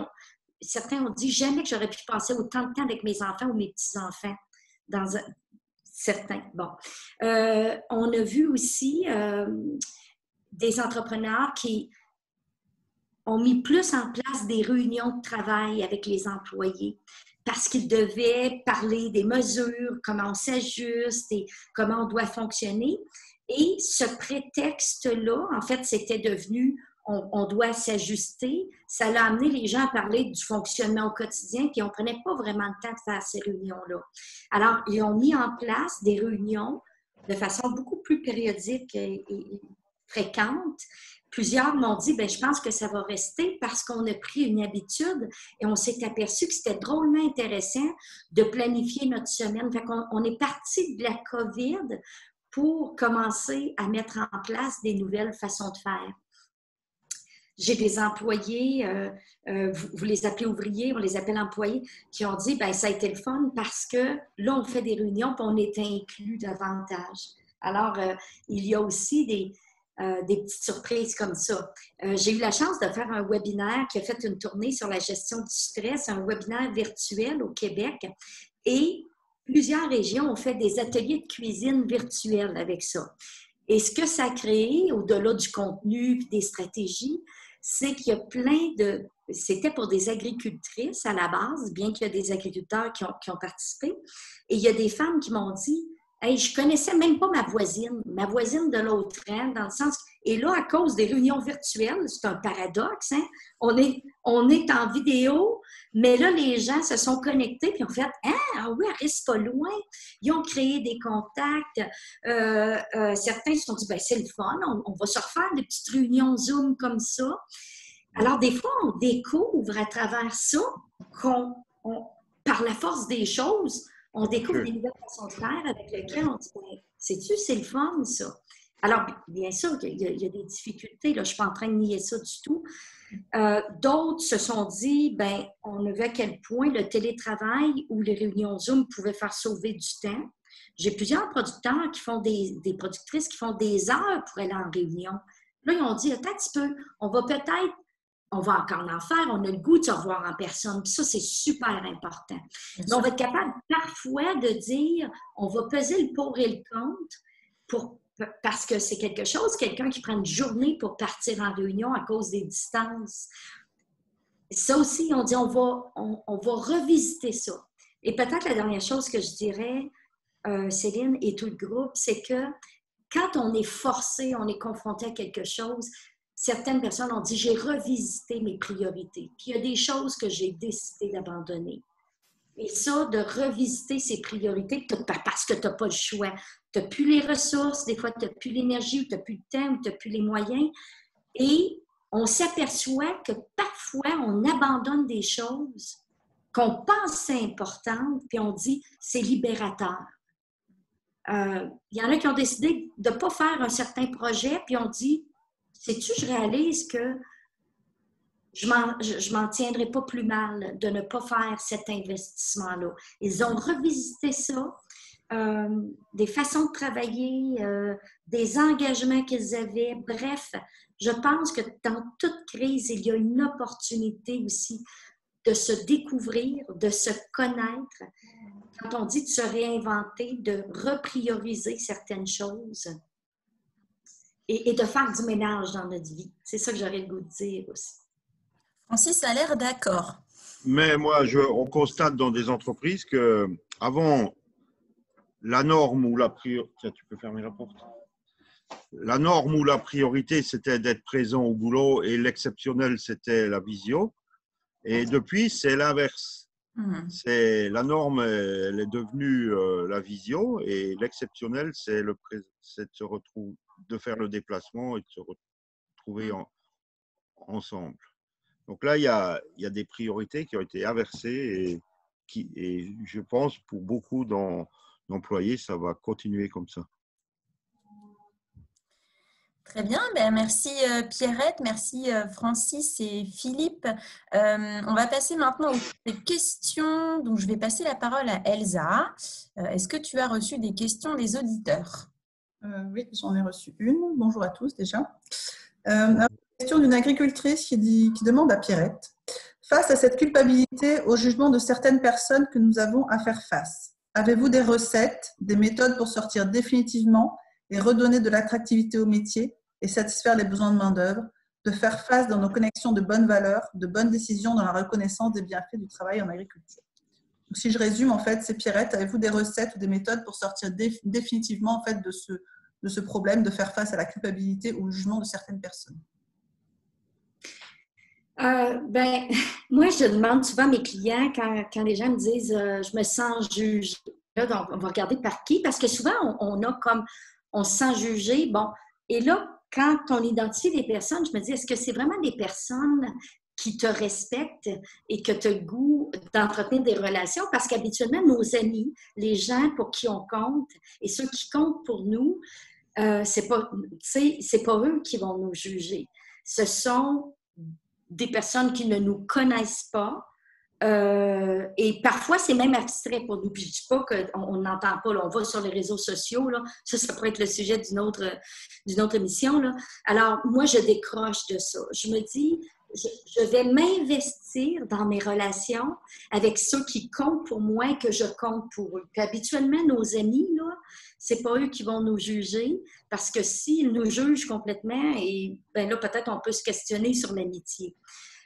S3: Certains ont dit, jamais que j'aurais pu passer autant de temps avec mes enfants ou mes petits-enfants. Certains. Bon. On a vu aussi des entrepreneurs qui ont mis plus en place des réunions de travail avec les employés parce qu'ils devaient parler des mesures, comment on s'ajuste et comment on doit fonctionner. Et ce prétexte-là, en fait, c'était devenu on doit s'ajuster. Ça l'a amené les gens à parler du fonctionnement au quotidien, puis on ne prenait pas vraiment le temps de faire ces réunions-là. Alors, ils ont mis en place des réunions de façon beaucoup plus périodique et fréquente. Plusieurs m'ont dit, bien, je pense que ça va rester parce qu'on a pris une habitude et on s'est aperçu que c'était drôlement intéressant de planifier notre semaine. Fait qu'on est parti de la COVID pour commencer à mettre en place des nouvelles façons de faire. J'ai des employés, vous les appelez ouvriers, on les appelle employés, qui ont dit, bien, ça a été le fun parce que là, on fait des réunions et on est inclus davantage. Alors, il y a aussi des petites surprises comme ça. J'ai eu la chance de faire un webinaire qui a fait une tournée sur la gestion du stress, un webinaire virtuel au Québec. Et plusieurs régions ont fait des ateliers de cuisine virtuels avec ça. Et ce que ça a créé, au-delà du contenu et des stratégies, c'est qu'il y a plein de... C'était pour des agricultrices à la base, bien qu'il y ait des agriculteurs qui ont participé. Et il y a des femmes qui m'ont dit « Hey, je ne connaissais même pas ma voisine de l'autre rang, dans le sens... » Et là, à cause des réunions virtuelles, c'est un paradoxe, hein? On est en vidéo, mais là, les gens se sont connectés puis ont fait « Ah oui, elle reste pas loin. » Ils ont créé des contacts. Certains se sont dit « Ben, c'est le fun, on va se refaire des petites réunions Zoom comme ça. » Alors, des fois, on découvre à travers ça par la force des choses, on découvre des nouvelles façons de faire avec lesquelles on dit ben, « Sais-tu, c'est le fun, ça. » Alors, bien sûr, il y a des difficultés. Là, je ne suis pas en train de nier ça du tout. D'autres se sont dit, ben, on a vu à quel point le télétravail ou les réunions Zoom pouvaient faire sauver du temps. J'ai plusieurs producteurs qui font des productrices qui font des heures pour aller en réunion. Là, ils ont dit, attends un petit peu, on va encore en faire, on a le goût de se revoir en personne. Puis ça, c'est super important. Mais on va être capable parfois de dire, on va peser le pour et le contre parce que c'est quelque chose, quelqu'un qui prend une journée pour partir en réunion à cause des distances. Ça aussi, on dit, on va revisiter ça. Et peut-être la dernière chose que je dirais, Céline et tout le groupe, c'est que quand on est forcé, on est confronté à quelque chose, certaines personnes ont dit, j'ai revisité mes priorités. Puis il y a des choses que j'ai décidé d'abandonner. Et ça, de revisiter ses priorités, parce que tu n'as pas le choix. Tu n'as plus les ressources, des fois tu n'as plus l'énergie, ou tu n'as plus le temps, ou tu n'as plus les moyens. Et on s'aperçoit que parfois, on abandonne des choses qu'on pensait importantes, puis on dit, c'est libérateur. Il y en a qui ont décidé de ne pas faire un certain projet, puis on dit, sais-tu, je réalise que je m'en tiendrai pas plus mal de ne pas faire cet investissement-là. Ils ont revisité ça, des façons de travailler, des engagements qu'ils avaient. Bref, je pense que dans toute crise, il y a une opportunité aussi de se découvrir, de se connaître. Quand on dit de se réinventer, de reprioriser certaines choses et de faire du ménage dans notre vie. C'est ça que j'aurais le goût de dire aussi.
S2: Francis a l'air d'accord.
S4: Mais moi, on constate dans des entreprises que avant la norme ou la priorité… Tiens, tu peux fermer la porte. La norme ou la priorité, c'était d'être présent au boulot et l'exceptionnel, c'était la visio. Et depuis, c'est l'inverse. C'est la norme, elle est devenue la visio et l'exceptionnel, c'est de faire le déplacement et de se retrouver ensemble. Donc là, il y a des priorités qui ont été inversées et je pense pour beaucoup d'employés, ça va continuer comme ça.
S2: Très bien, merci Pierrette, merci Francis et Philippe. On va passer maintenant aux questions, donc je vais passer la parole à Elsa. Est-ce que tu as reçu des questions des auditeurs?
S5: Oui, j'en ai reçu une. Bonjour à tous déjà. Une question d'une agricultrice qui demande à Pierrette, face à cette culpabilité au jugement de certaines personnes que nous avons à faire face, avez-vous des recettes, des méthodes pour sortir définitivement et redonner de l'attractivité au métier et satisfaire les besoins de main-d'œuvre, de faire face dans nos connexions de bonnes valeurs, de bonnes décisions dans la reconnaissance des bienfaits du travail en agriculture? Donc, si je résume, en fait, c'est Pierrette, avez-vous des recettes ou des méthodes pour sortir définitivement en fait, de ce problème, de faire face à la culpabilité ou au jugement de certaines personnes?
S3: Moi, je demande souvent à mes clients, quand les gens me disent je me sens jugée, là, donc, on va regarder par qui, parce que souvent, on se sent jugé. Bon, et là, quand on identifie des personnes, je me dis, est-ce que c'est vraiment des personnes qui te respectent et que tu as le goût d'entretenir des relations? Parce qu'habituellement, nos amis, les gens pour qui on compte et ceux qui comptent pour nous, c'est pas eux qui vont nous juger. Ce sont des personnes qui ne nous connaissent pas. Et parfois, c'est même abstrait pour nous. Puis je ne dis pas qu'on n'entend pas, là, on va sur les réseaux sociaux, là. Ça pourrait être le sujet d'une autre émission, là. Alors, moi, je décroche de ça. Je me dis, je vais m'investir dans mes relations avec ceux qui comptent pour moi et que je compte pour eux. Puis habituellement, nos amis, là, c'est pas eux qui vont nous juger, parce que s'ils nous jugent complètement, et ben là, peut-être on peut se questionner sur l'amitié.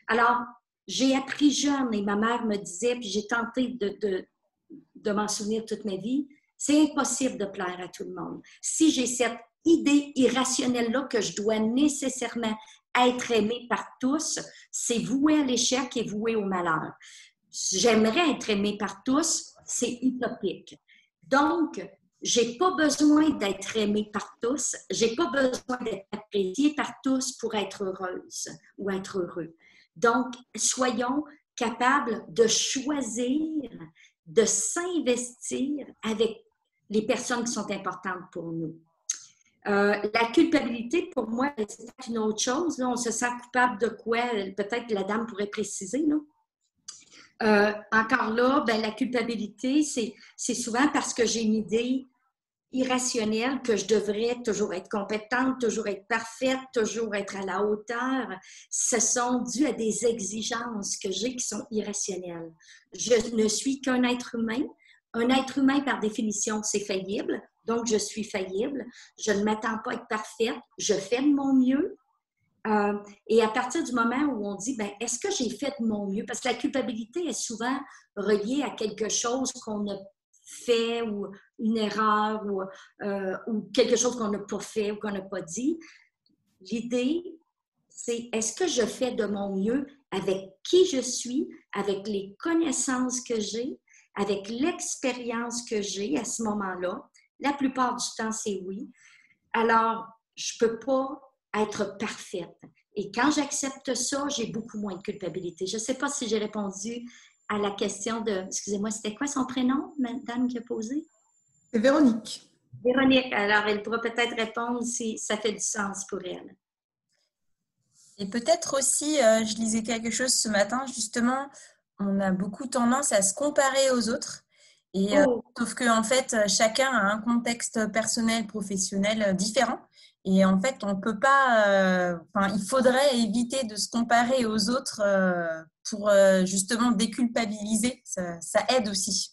S3: Alors, j'ai appris jeune et ma mère me disait, puis j'ai tenté de m'en souvenir toute ma vie, c'est impossible de plaire à tout le monde. Si j'ai cette idée irrationnelle-là que je dois nécessairement être aimée par tous, c'est voué à l'échec et voué au malheur. J'aimerais être aimée par tous, c'est utopique. Donc, j'ai pas besoin d'être aimée par tous, j'ai pas besoin d'être appréciée par tous pour être heureuse ou être heureux. Donc, soyons capables de choisir, de s'investir avec les personnes qui sont importantes pour nous. La culpabilité, pour moi, c'est une autre chose. Là, on se sent coupable de quoi? Peut-être que la dame pourrait préciser. Là. Encore là, ben, la culpabilité, c'est souvent parce que j'ai une idée irrationnelle que je devrais toujours être compétente, toujours être parfaite, toujours être à la hauteur. Ce sont dus à des exigences que j'ai qui sont irrationnelles. Je ne suis qu'un être humain. Un être humain, par définition, c'est faillible. Donc, je suis faillible. Je ne m'attends pas à être parfaite. Je fais de mon mieux. Et à partir du moment où on dit, ben, est-ce que j'ai fait de mon mieux? Parce que la culpabilité est souvent reliée à quelque chose qu'on a fait ou une erreur ou quelque chose qu'on n'a pas fait ou qu'on n'a pas dit. L'idée, c'est est-ce que je fais de mon mieux avec qui je suis, avec les connaissances que j'ai, avec l'expérience que j'ai à ce moment-là? La plupart du temps, c'est oui. Alors, je ne peux pas être parfaite. Et quand j'accepte ça, j'ai beaucoup moins de culpabilité. Je ne sais pas si j'ai répondu à la question de... Excusez-moi, c'était quoi son prénom, madame qui a posé?
S5: C'est Véronique.
S3: Véronique. Alors, elle pourra peut-être répondre si ça fait du sens pour elle.
S2: Et peut-être aussi, je lisais quelque chose ce matin, justement, on a beaucoup tendance à se comparer aux autres. Et, sauf qu'en fait, chacun a un contexte personnel, professionnel différent. Et en fait, on peut pas. Il faudrait éviter de se comparer aux autres pour justement déculpabiliser. Ça aide aussi.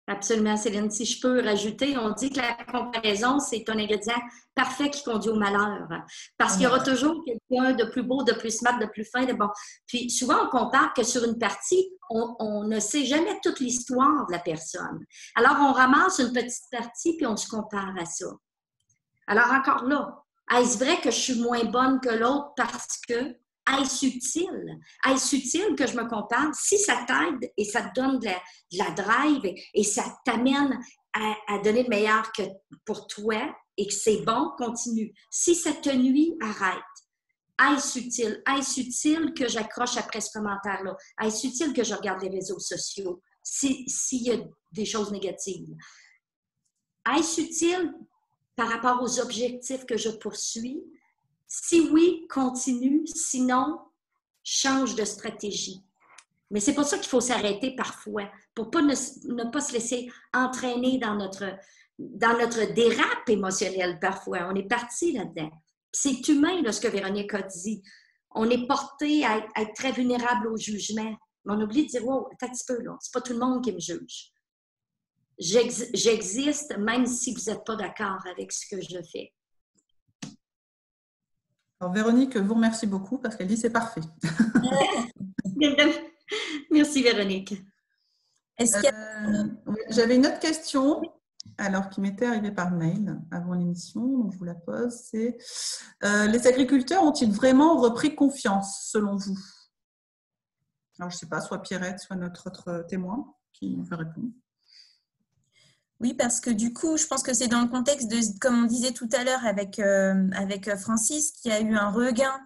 S3: Absolument, Céline. Si je peux rajouter, on dit que la comparaison, c'est un ingrédient parfait qui conduit au malheur. Parce qu'il y aura toujours quelqu'un de plus beau, de plus smart, de plus fin, de bon. Puis souvent, on compare que sur une partie, on ne sait jamais toute l'histoire de la personne. Alors, on ramasse une petite partie, puis on se compare à ça. Alors, encore là, est-ce vrai que je suis moins bonne que l'autre parce que est-ce utile? Est-ce utile que je me compare? Si ça t'aide et ça te donne de la drive et ça t'amène à donner le meilleur que pour toi et que c'est bon, continue. Si ça te nuit, arrête. Est-ce utile? Est-ce utile que j'accroche après ce commentaire-là? Est-ce utile que je regarde les réseaux sociaux s'il y a des choses négatives? Est-ce utile par rapport aux objectifs que je poursuis? Si oui, continue. Sinon, change de stratégie. Mais c'est pour ça qu'il faut s'arrêter parfois, pour ne pas se laisser entraîner dans notre dérape émotionnelle parfois. On est parti là-dedans. C'est humain, là, ce que Véronique a dit. On est porté à être très vulnérable au jugement. Mais on oublie de dire, wow, attends un petit peu, là. C'est pas tout le monde qui me juge. J'existe même si vous n'êtes pas d'accord avec ce que je fais.
S5: Alors, Véronique vous remercie beaucoup parce qu'elle dit c'est parfait.
S3: Merci, Véronique.
S5: J'avais une autre question alors qui m'était arrivée par mail avant l'émission, donc je vous la pose. C'est les agriculteurs ont-ils vraiment repris confiance selon vous? Alors, je ne sais pas, soit Pierrette, soit notre autre témoin qui veut répondre.
S2: Oui, parce que du coup, je pense que c'est dans le contexte de, comme on disait tout à l'heure avec Francis, qu'il y a eu un regain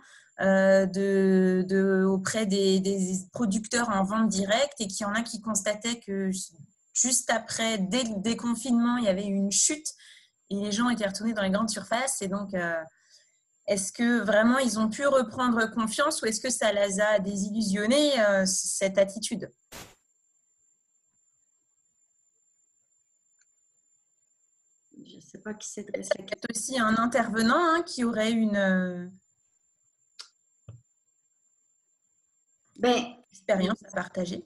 S2: auprès des producteurs en vente directe et qu'il y en a qui constataient que juste après, dès le déconfinement, il y avait eu une chute et les gens étaient retournés dans les grandes surfaces. Et donc, est-ce que vraiment ils ont pu reprendre confiance ou est-ce que ça les a désillusionnés, cette attitude ?
S3: Je ne sais pas qui c'est.
S2: Il y a peut-être aussi un intervenant qui aurait une expérience à partager.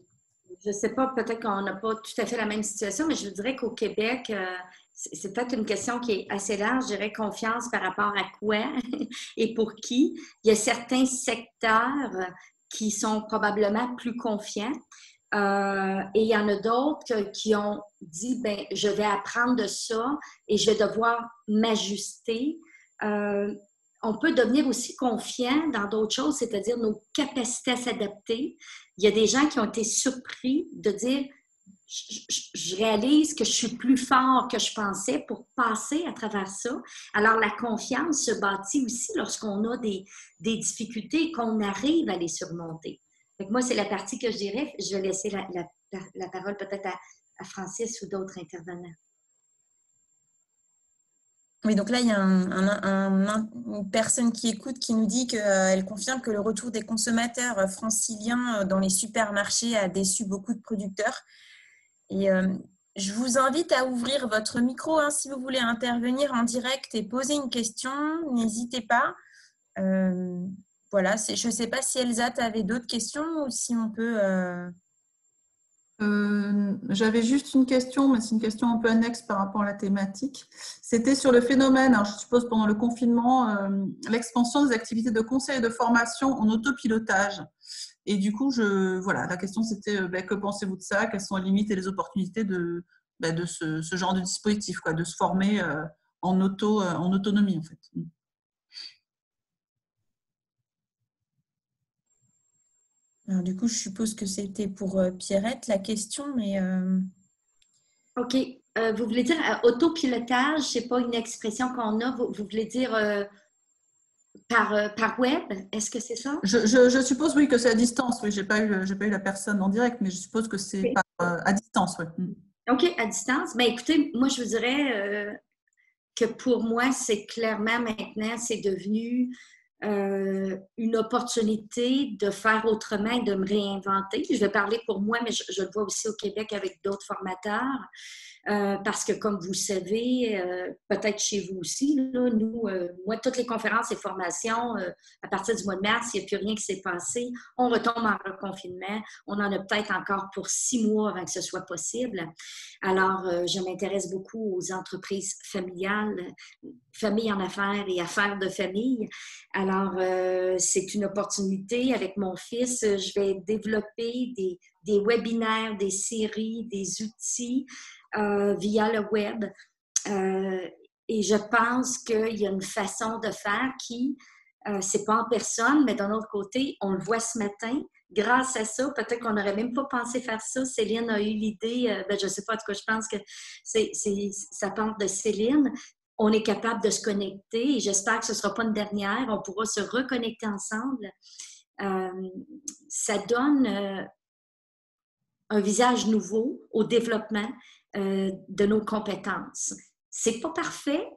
S3: Je ne sais pas, peut-être qu'on n'a pas tout à fait la même situation, mais je dirais qu'au Québec, c'est peut-être une question qui est assez large. Je dirais confiance par rapport à quoi et pour qui. Il y a certains secteurs qui sont probablement plus confiants. Et il y en a d'autres qui ont dit, ben, je vais apprendre de ça et je vais devoir m'ajuster. On peut devenir aussi confiant dans d'autres choses, c'est-à-dire nos capacités à s'adapter. Il y a des gens qui ont été surpris de dire, je réalise que je suis plus fort que je pensais pour passer à travers ça. Alors, la confiance se bâtit aussi lorsqu'on a des difficultés et qu'on arrive à les surmonter. Donc, moi, c'est la partie que je dirais. Je vais laisser la parole peut-être à Francis ou d'autres intervenants.
S2: Oui, donc là, il y a une personne qui écoute qui nous dit qu'elle confirme que le retour des consommateurs franciliens dans les supermarchés a déçu beaucoup de producteurs. Et je vous invite à ouvrir votre micro hein, si vous voulez intervenir en direct et poser une question. N'hésitez pas. Voilà, je ne sais pas si Elsa, tu avais d'autres questions ou si on peut…
S5: J'avais juste une question, mais c'est une question un peu annexe par rapport à la thématique. C'était sur le phénomène, alors je suppose pendant le confinement, l'expansion des activités de conseil et de formation en autopilotage. Et du coup, voilà, la question c'était que pensez-vous de ça? Quelles sont les limites et les opportunités de ce genre de dispositif, quoi, de se former en autonomie en fait.
S2: Alors, du coup, je suppose que c'était pour Pierrette la question, mais…
S3: OK. Vous voulez dire autopilotage, c'est pas une expression qu'on a, vous voulez dire par web? Est-ce que c'est ça?
S5: Je suppose, oui, que c'est à distance. Oui, j'ai pas eu la personne en direct, mais je suppose que c'est à distance. Oui.
S3: OK, à distance. Ben, écoutez, moi, je vous dirais que pour moi, c'est clairement maintenant, c'est devenu une opportunité de faire autrement et de me réinventer. Je vais parler pour moi, mais je le vois aussi au Québec avec d'autres formateurs. Parce que, comme vous le savez, peut-être chez vous aussi, là, nous, moi, toutes les conférences et formations, à partir du mois de mars, il n'y a plus rien qui s'est passé. On retombe en reconfinement. On en a peut-être encore pour 6 mois avant que ce soit possible. Alors, je m'intéresse beaucoup aux entreprises familiales, famille en affaires et affaires de famille. Alors, c'est une opportunité. Avec mon fils, je vais développer des webinaires, des séries, des outils via le web. Et je pense qu'il y a une façon de faire qui, c'est pas en personne, mais d'un autre côté, on le voit ce matin. Grâce à ça, peut-être qu'on n'aurait même pas pensé faire ça. Céline a eu l'idée, je ne sais pas, en tout cas, je pense que ça part de Céline. On est capable de se connecter et j'espère que ce ne sera pas une dernière. On pourra se reconnecter ensemble. Ça donne un visage nouveau au développement de nos compétences. C'est pas parfait,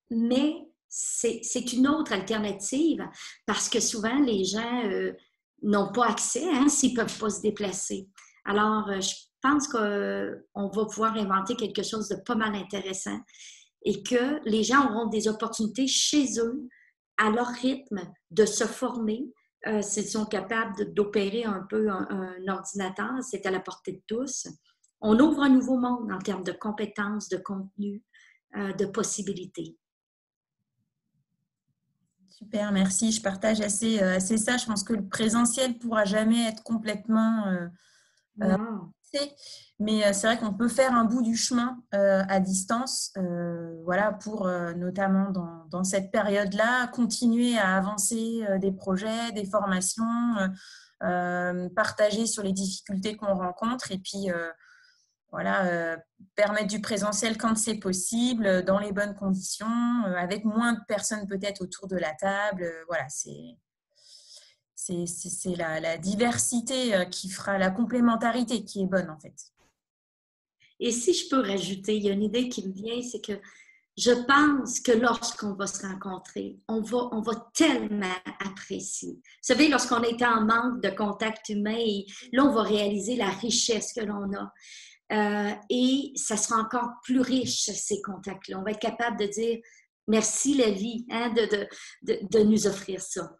S3: mais c'est une autre alternative parce que souvent, les gens n'ont pas accès s'ils ne peuvent pas se déplacer. Alors, je pense qu'on va pouvoir inventer quelque chose de pas mal intéressant et que les gens auront des opportunités chez eux, à leur rythme, de se former. S'ils sont capables d'opérer un peu un ordinateur, c'est à la portée de tous. On ouvre un nouveau monde en termes de compétences, de contenu, de possibilités.
S2: Super, merci. Je partage assez ça. Je pense que le présentiel ne pourra jamais être complètement… mais c'est vrai qu'on peut faire un bout du chemin à distance, voilà, pour notamment dans cette période-là, continuer à avancer des projets, des formations, partager sur les difficultés qu'on rencontre et puis voilà, permettre du présentiel quand c'est possible, dans les bonnes conditions, avec moins de personnes peut-être autour de la table. Voilà, c'est la diversité qui fera la complémentarité qui est bonne en fait.
S3: Et si je peux rajouter, il y a une idée qui me vient, c'est que je pense que lorsqu'on va se rencontrer, on va tellement apprécier. Vous savez, lorsqu'on est en manque de contact humain, et là, on va réaliser la richesse que l'on a. Et ça sera encore plus riche, ces contacts-là. On va être capable de dire merci la vie de nous offrir ça.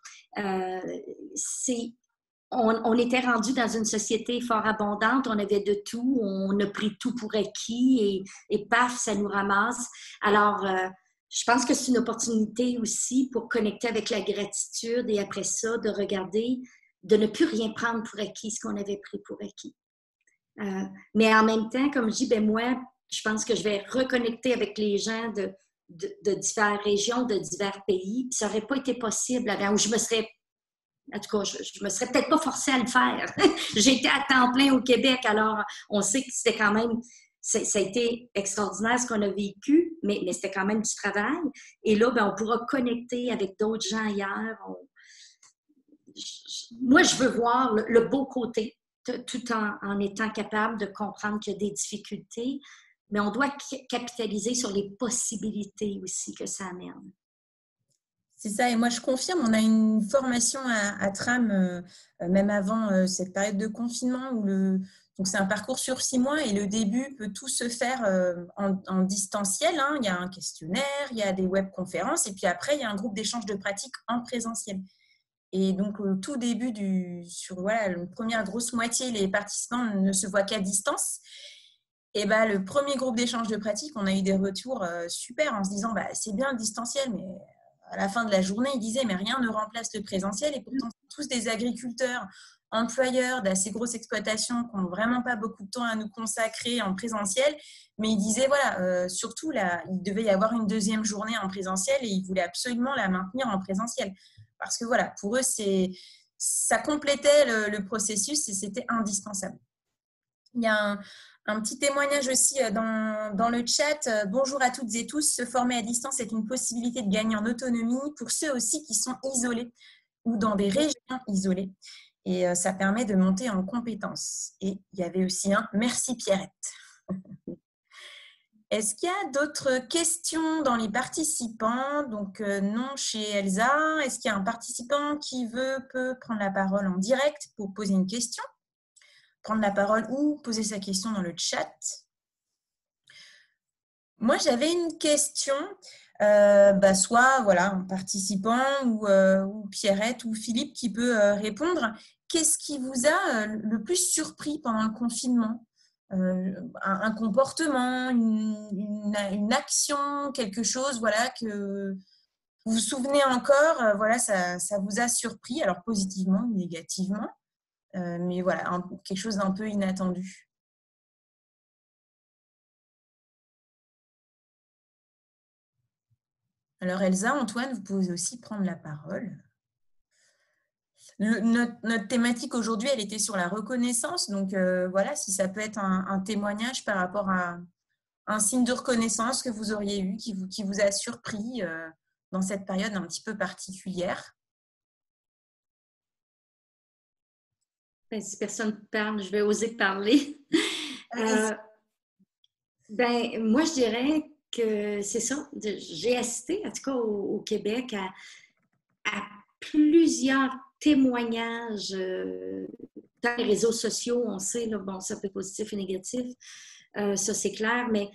S3: On était rendu dans une société fort abondante, on avait de tout, on a pris tout pour acquis et paf, ça nous ramasse. Alors, je pense que c'est une opportunité aussi pour connecter avec la gratitude et après ça, de regarder, de ne plus rien prendre pour acquis, ce qu'on avait pris pour acquis. Mais en même temps, comme je dis, moi, je pense que je vais reconnecter avec les gens de diverses régions, de divers pays. Ça n'aurait pas été possible avant, où je me serais, en tout cas, je me serais peut-être pas forcée à le faire. J'étais à temps plein au Québec, alors on sait que c'était quand même, ça a été extraordinaire ce qu'on a vécu, mais c'était quand même du travail. Et là, on pourra connecter avec d'autres gens ailleurs. Moi, je veux voir le beau côté, tout en étant capable de comprendre qu'il y a des difficultés. mais on doit capitaliser sur les possibilités aussi que ça amène.
S2: C'est ça, et moi je confirme, on a une formation à Tram, même avant cette période de confinement, donc c'est un parcours sur 6 mois et le début peut tout se faire en distanciel. Hein. Il y a un questionnaire, il y a des webconférences et puis après il y a un groupe d'échange de pratiques en présentiel. Et donc au tout début, sur la première grosse moitié, les participants ne se voient qu'à distance. Et le premier groupe d'échange de pratiques, on a eu des retours super en se disant c'est bien le distanciel, mais à la fin de la journée, ils disaient mais rien ne remplace le présentiel. Et pourtant, tous des agriculteurs, employeurs d'assez grosses exploitations qui n'ont vraiment pas beaucoup de temps à nous consacrer en présentiel. Mais ils disaient surtout là, il devait y avoir une deuxième journée en présentiel et ils voulaient absolument la maintenir en présentiel. Parce que pour eux, ça complétait le processus et c'était indispensable. Il y a un petit témoignage aussi dans le chat. Bonjour à toutes et tous. Se former à distance est une possibilité de gagner en autonomie pour ceux aussi qui sont isolés ou dans des régions isolées. Et ça permet de monter en compétences. Et il y avait aussi un « Merci Pierrette ». Est-ce qu'il y a d'autres questions dans les participants? Donc non chez Elsa. Est-ce qu'il y a un participant qui peut prendre la parole en direct pour poser une question? Prendre la parole ou poser sa question dans le chat. Moi, j'avais une question, soit un participant ou Pierrette ou Philippe qui peut répondre. Qu'est-ce qui vous a le plus surpris pendant le confinement? Un comportement, une action, quelque chose que vous vous souvenez encore, ça vous a surpris, alors positivement ou négativement. Mais quelque chose d'un peu inattendu. Alors Elsa, Antoine, vous pouvez aussi prendre la parole. Notre thématique aujourd'hui, elle était sur la reconnaissance. Donc si ça peut être un témoignage par rapport à un signe de reconnaissance que vous auriez eu, qui vous a surpris dans cette période un petit peu particulière.
S3: Si personne parle, je vais oser parler. Moi, je dirais que c'est ça. J'ai assisté, en tout cas au Québec, à plusieurs témoignages dans les réseaux sociaux. On sait, ça peut être positif et négatif, ça c'est clair, mais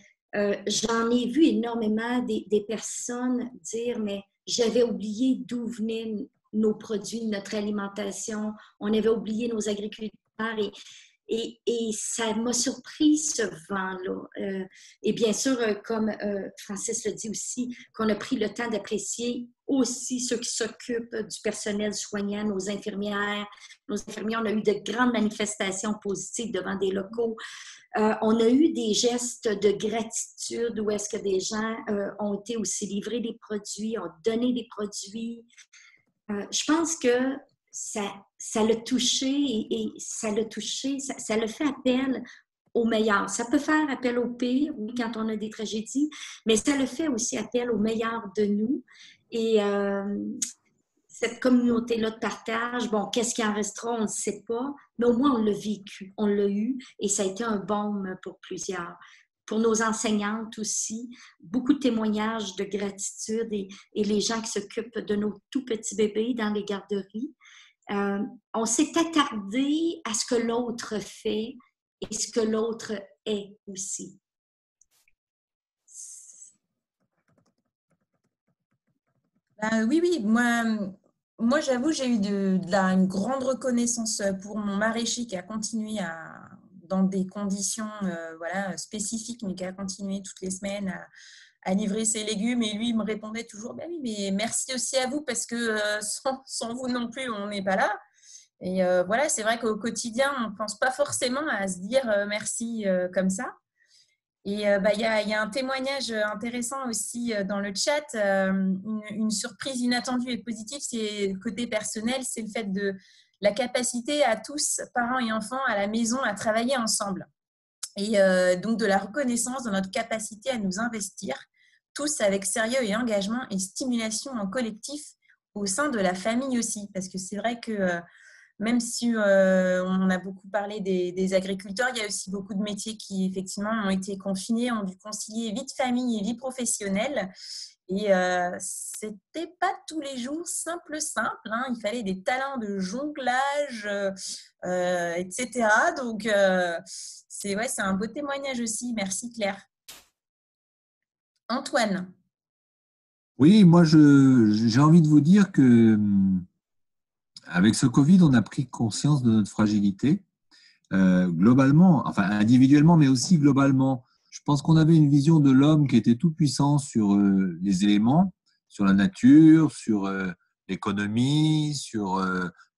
S3: j'en ai vu énormément des personnes dire, mais j'avais oublié d'où venaient nos produits, notre alimentation, on avait oublié nos agriculteurs et ça m'a surpris ce vent-là. Et bien sûr, comme Francis le dit aussi, qu'on a pris le temps d'apprécier aussi ceux qui s'occupent du personnel soignant, nos infirmières. Nos infirmières, on a eu de grandes manifestations positives devant des locaux. On a eu des gestes de gratitude où est-ce que des gens ont été aussi livrés des produits, ont donné des produits. Je pense que ça l'a touché et ça l'a touché, ça le fait appel au meilleur. Ça peut faire appel au pire, oui, quand on a des tragédies, mais ça le fait aussi appel au meilleur de nous. Et cette communauté-là de partage, qu'est-ce qui en restera, on ne sait pas, mais au moins on l'a vécu, on l'a eu et ça a été un baume pour plusieurs. Pour nos enseignantes aussi, beaucoup de témoignages de gratitude et les gens qui s'occupent de nos tout petits bébés dans les garderies. On s'est attardé à ce que l'autre fait et ce que l'autre est aussi.
S2: Oui, moi j'avoue, j'ai eu une grande reconnaissance pour mon maraîcher qui a continué dans des conditions spécifiques, mais qui a continué toutes les semaines à livrer ses légumes. Et lui, il me répondait toujours, oui, mais merci aussi à vous parce que sans vous non plus, on n'est pas là. Et c'est vrai qu'au quotidien, on ne pense pas forcément à se dire merci comme ça. Et il y a un témoignage intéressant aussi dans le chat, une surprise inattendue et positive, c'est côté personnel, c'est le fait de la capacité à tous, parents et enfants, à la maison, à travailler ensemble. Et donc de la reconnaissance de notre capacité à nous investir, tous avec sérieux et engagement et stimulation en collectif au sein de la famille aussi. Parce que c'est vrai que même si on a beaucoup parlé des agriculteurs, il y a aussi beaucoup de métiers qui, effectivement, ont été confinés, ont dû concilier vie de famille et vie professionnelle. Et c'était pas tous les jours simple, hein. Il fallait des talents de jonglage, etc. Donc, c'est un beau témoignage aussi. Merci, Claire. Antoine.
S6: Oui, moi, j'ai envie de vous dire que avec ce Covid, on a pris conscience de notre fragilité, globalement, enfin individuellement, mais aussi globalement. Je pense qu'on avait une vision de l'homme qui était tout puissant sur les éléments, sur la nature, sur l'économie, sur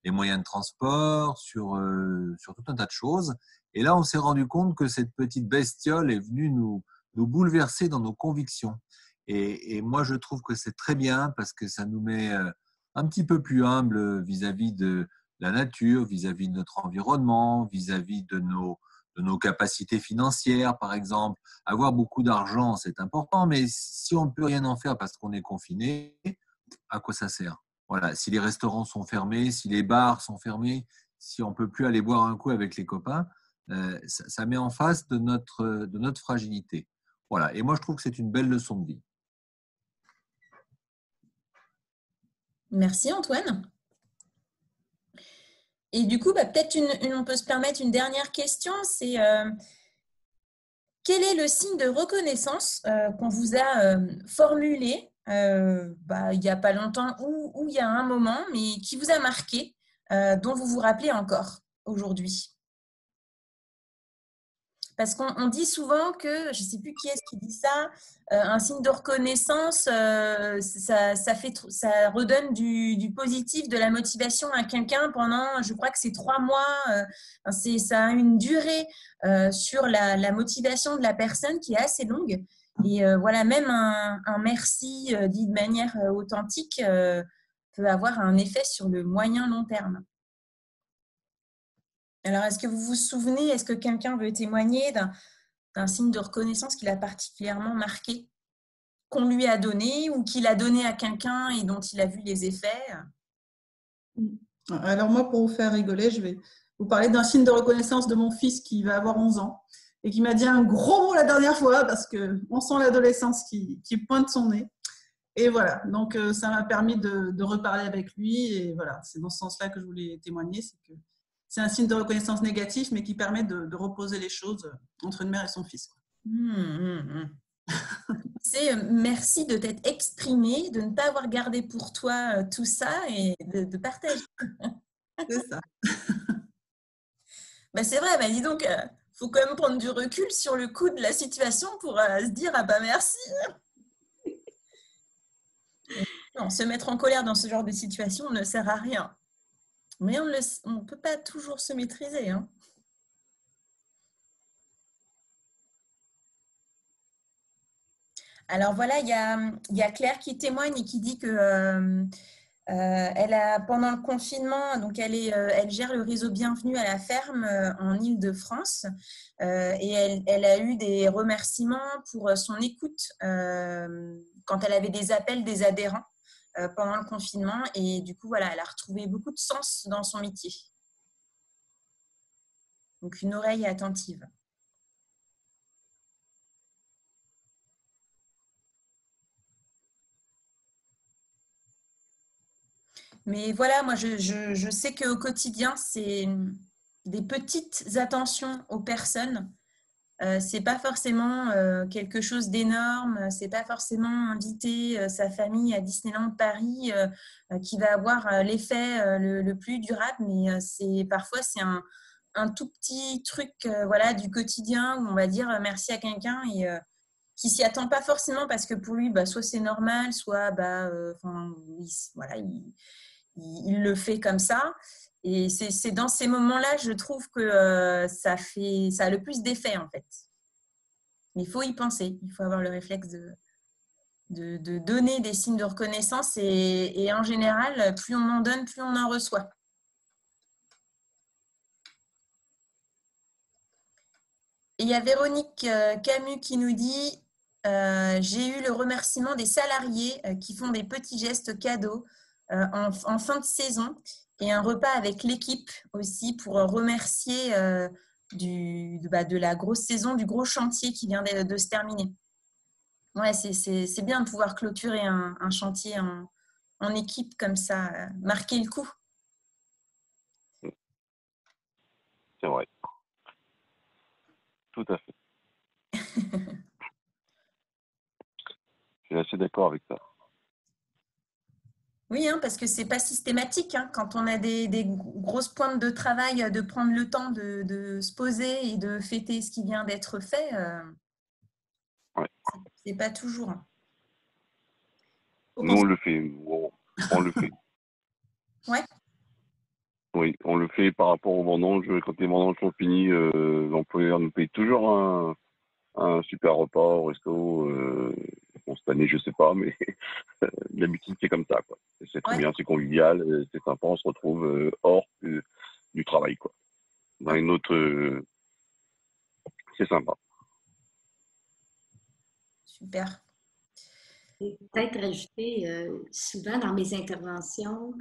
S6: les moyens de transport, sur tout un tas de choses. Et là, on s'est rendu compte que cette petite bestiole est venue nous bouleverser dans nos convictions. Et moi, je trouve que c'est très bien parce que ça nous met un petit peu plus humbles vis-à-vis de la nature, vis-à-vis de notre environnement, vis-à-vis de nos capacités financières, par exemple. Avoir beaucoup d'argent, c'est important, mais si on ne peut rien en faire parce qu'on est confiné, à quoi ça sert? Voilà, si les restaurants sont fermés, si les bars sont fermés, si on ne peut plus aller boire un coup avec les copains, ça met en face de notre fragilité. Voilà, et moi, je trouve que c'est une belle leçon de vie.
S2: Merci, Antoine. Et du coup, peut-être on peut se permettre une dernière question, c'est quel est le signe de reconnaissance qu'on vous a formulé il n'y a pas longtemps ou il y a un moment, mais qui vous a marqué, dont vous vous rappelez encore aujourd'hui? Parce qu'on dit souvent que, je ne sais plus qui est-ce qui dit ça, un signe de reconnaissance, ça redonne du positif, de la motivation à quelqu'un pendant, je crois que c'est 3 mois. Ça a une durée sur la motivation de la personne qui est assez longue. Et voilà, même un merci dit de manière authentique peut avoir un effet sur le moyen long terme. Alors, est-ce que vous vous souvenez, est-ce que quelqu'un veut témoigner d'un signe de reconnaissance qui l'a particulièrement marqué, qu'on lui a donné ou qu'il a donné à quelqu'un et dont il a vu les effets?
S5: Alors moi, pour vous faire rigoler, je vais vous parler d'un signe de reconnaissance de mon fils qui va avoir 11 ans et qui m'a dit un gros mot la dernière fois parce qu'on sent l'adolescence qui pointe son nez. Et voilà, donc ça m'a permis de reparler avec lui et voilà, c'est dans ce sens-là que je voulais témoigner, c'est que c'est un signe de reconnaissance négatif, mais qui permet de reposer les choses entre une mère et son fils.
S2: C'est merci de t'être exprimé, de ne pas avoir gardé pour toi tout ça et de partager.
S5: C'est ça.
S2: C'est vrai, dis donc, faut quand même prendre du recul sur le coup de la situation pour se dire « Ah merci !» Non, se mettre en colère dans ce genre de situation ne sert à rien. Mais on ne peut pas toujours se maîtriser. Hein. Alors voilà, il y a Claire qui témoigne et qui dit que elle a, pendant le confinement, donc elle gère le réseau Bienvenue à la ferme en Île-de-France et elle a eu des remerciements pour son écoute quand elle avait des appels des adhérents pendant le confinement et du coup, voilà, elle a retrouvé beaucoup de sens dans son métier. Donc, une oreille attentive. Mais voilà, moi, je sais qu'au quotidien, c'est des petites attentions aux personnes. C'est pas forcément quelque chose d'énorme. C'est pas forcément inviter sa famille à Disneyland Paris qui va avoir l'effet le plus durable. Mais parfois, c'est un tout petit truc voilà, du quotidien où on va dire merci à quelqu'un et qui s'y attend pas forcément parce que pour lui, soit c'est normal, soit voilà, il le fait comme ça. Et c'est dans ces moments-là, je trouve que ça a le plus d'effet, en fait. Mais il faut y penser. Il faut avoir le réflexe de donner des signes de reconnaissance. Et en général, plus on en donne, plus on en reçoit. Et il y a Véronique Camus qui nous dit « J'ai eu le remerciement des salariés qui font des petits gestes cadeaux en fin de saison et un repas avec l'équipe aussi pour remercier de la grosse saison, du gros chantier qui vient de se terminer. Ouais, c'est bien de pouvoir clôturer un chantier en équipe comme ça, marquer le coup.
S1: C'est vrai. Tout à fait. Je suis assez d'accord avec ça.
S2: Oui, parce que c'est pas systématique. Quand on a des grosses pointes de travail, de prendre le temps de se poser et de fêter ce qui vient d'être fait,
S1: Ouais.
S2: c'est pas toujours.
S1: Nous, on le fait. On le fait.
S2: Ouais.
S1: Oui, on le fait par rapport aux vendanges. Quand les vendanges sont finies, l'employeur nous paye toujours un super repas au resto. Bon, cette année, je sais pas, mais d'habitude, c'est comme ça, quoi. C'est très bien, c'est convivial, c'est sympa, on se retrouve hors du travail, quoi. Dans une autre... c'est sympa.
S2: Super.
S3: Et peut-être rajouter, souvent dans mes interventions,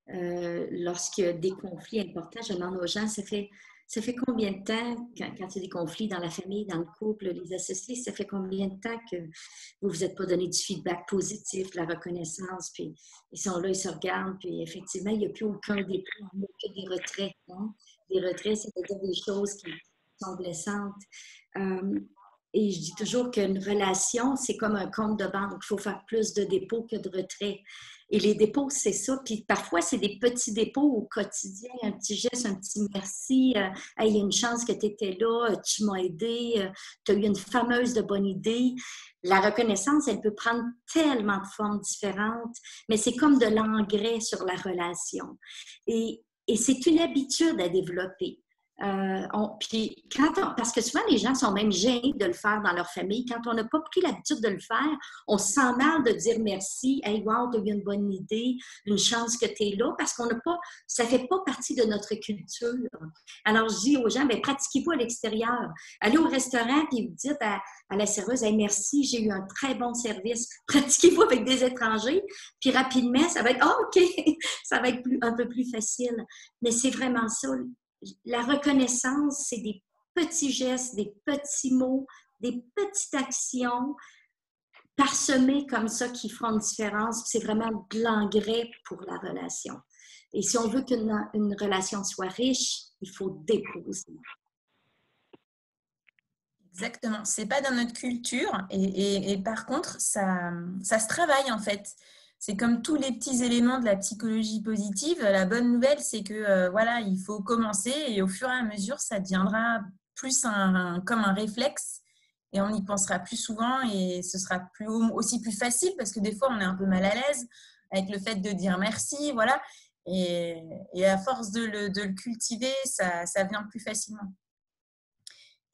S3: lorsqu'il y a des conflits importants, je demande aux gens, ça fait combien de temps, quand il y a des conflits dans la famille, dans le couple, les associés, ça fait combien de temps que vous vous êtes pas donné du feedback positif, de la reconnaissance, puis ils sont là, ils se regardent, puis effectivement, il n'y a plus aucun dépôt, il n'y a que des retraits. Des retraits, c'est-à-dire des choses qui sont blessantes. Et je dis toujours qu'une relation, c'est comme un compte de banque. Il faut faire plus de dépôts que de retraits. Et les dépôts, c'est ça. Puis parfois, c'est des petits dépôts au quotidien, un petit geste, un petit merci. Hey, il y a une chance que tu étais là, tu m'as aidé, tu as eu une fameuse de bonne idée. La reconnaissance, elle peut prendre tellement de formes différentes, mais c'est comme de l'engrais sur la relation. Et c'est une habitude à développer. Parce que souvent, les gens sont même gênés de le faire dans leur famille. Quand on n'a pas pris l'habitude de le faire, on se sent mal de dire merci. Hey, wow, tu as eu une bonne idée, une chance que tu es là, parce qu'on n'a pas, ça ne fait pas partie de notre culture. Alors, je dis aux gens, bien, pratiquez-vous à l'extérieur. Allez au restaurant et vous dites à la serveuse, hey, merci, j'ai eu un très bon service. Pratiquez-vous avec des étrangers, puis rapidement, ça va être, OK, ça va être un peu plus facile. Mais c'est vraiment ça. La reconnaissance, c'est des petits gestes, des petits mots, des petites actions parsemées comme ça qui font une différence. C'est vraiment de l'engrais pour la relation. Et si on veut qu'une relation soit riche, il faut déposer.
S2: Exactement. C'est pas dans notre culture et par contre, ça se travaille en fait. C'est comme tous les petits éléments de la psychologie positive. La bonne nouvelle, c'est que voilà, il faut commencer et au fur et à mesure, ça deviendra plus comme un réflexe et on y pensera plus souvent et ce sera aussi plus facile parce que des fois, on est un peu mal à l'aise avec le fait de dire merci, voilà. Et à force de le cultiver, ça vient plus facilement.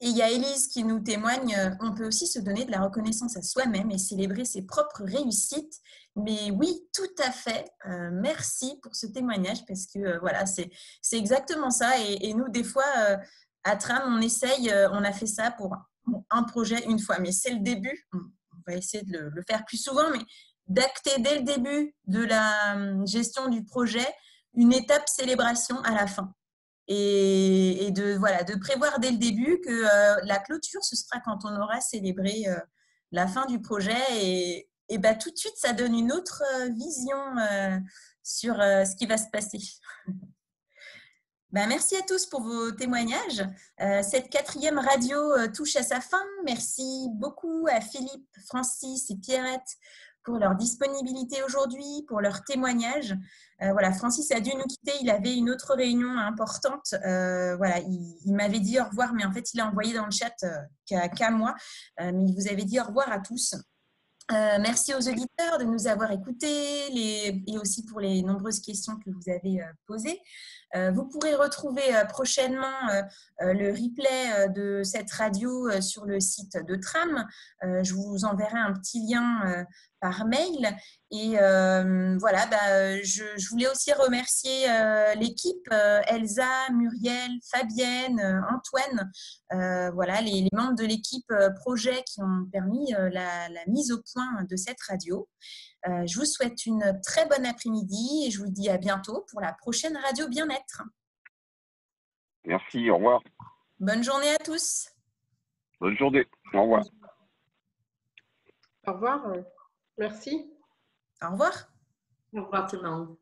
S2: Et il y a Élise qui nous témoigne, on peut aussi se donner de la reconnaissance à soi-même et célébrer ses propres réussites. Mais oui, tout à fait. Merci pour ce témoignage parce que voilà, c'est exactement ça. Et nous, des fois, à Tram, on essaye, on a fait ça pour un projet une fois, mais c'est le début. On va essayer de le faire plus souvent, mais d'acter dès le début de la gestion du projet une étape célébration à la fin. Et de prévoir dès le début que la clôture, ce sera quand on aura célébré la fin du projet. Et tout de suite, ça donne une autre vision sur ce qui va se passer. Merci à tous pour vos témoignages. Cette 4e radio touche à sa fin. Merci beaucoup à Philippe, Francis et Pierrette pour leur disponibilité aujourd'hui, pour leur témoignage. Voilà, Francis a dû nous quitter, il avait une autre réunion importante. Voilà, il m'avait dit au revoir, mais en fait, il a envoyé dans le chat qu'à moi. Mais il vous avait dit au revoir à tous. Merci aux auditeurs de nous avoir écoutés et aussi pour les nombreuses questions que vous avez posées. Vous pourrez retrouver prochainement le replay de cette radio sur le site de Tram. Je vous enverrai un petit lien par mail. Et voilà, je voulais aussi remercier l'équipe, Elsa, Muriel, Fabienne, Antoine, voilà, les membres de l'équipe projet qui ont permis la mise au point de cette radio. Je vous souhaite une très bonne après-midi et je vous dis à bientôt pour la prochaine Radio Bien-être.
S1: Merci, au revoir.
S2: Bonne journée à tous.
S1: Bonne journée, au revoir.
S7: Au revoir. Merci.
S2: Au revoir.
S3: Au revoir tout le monde.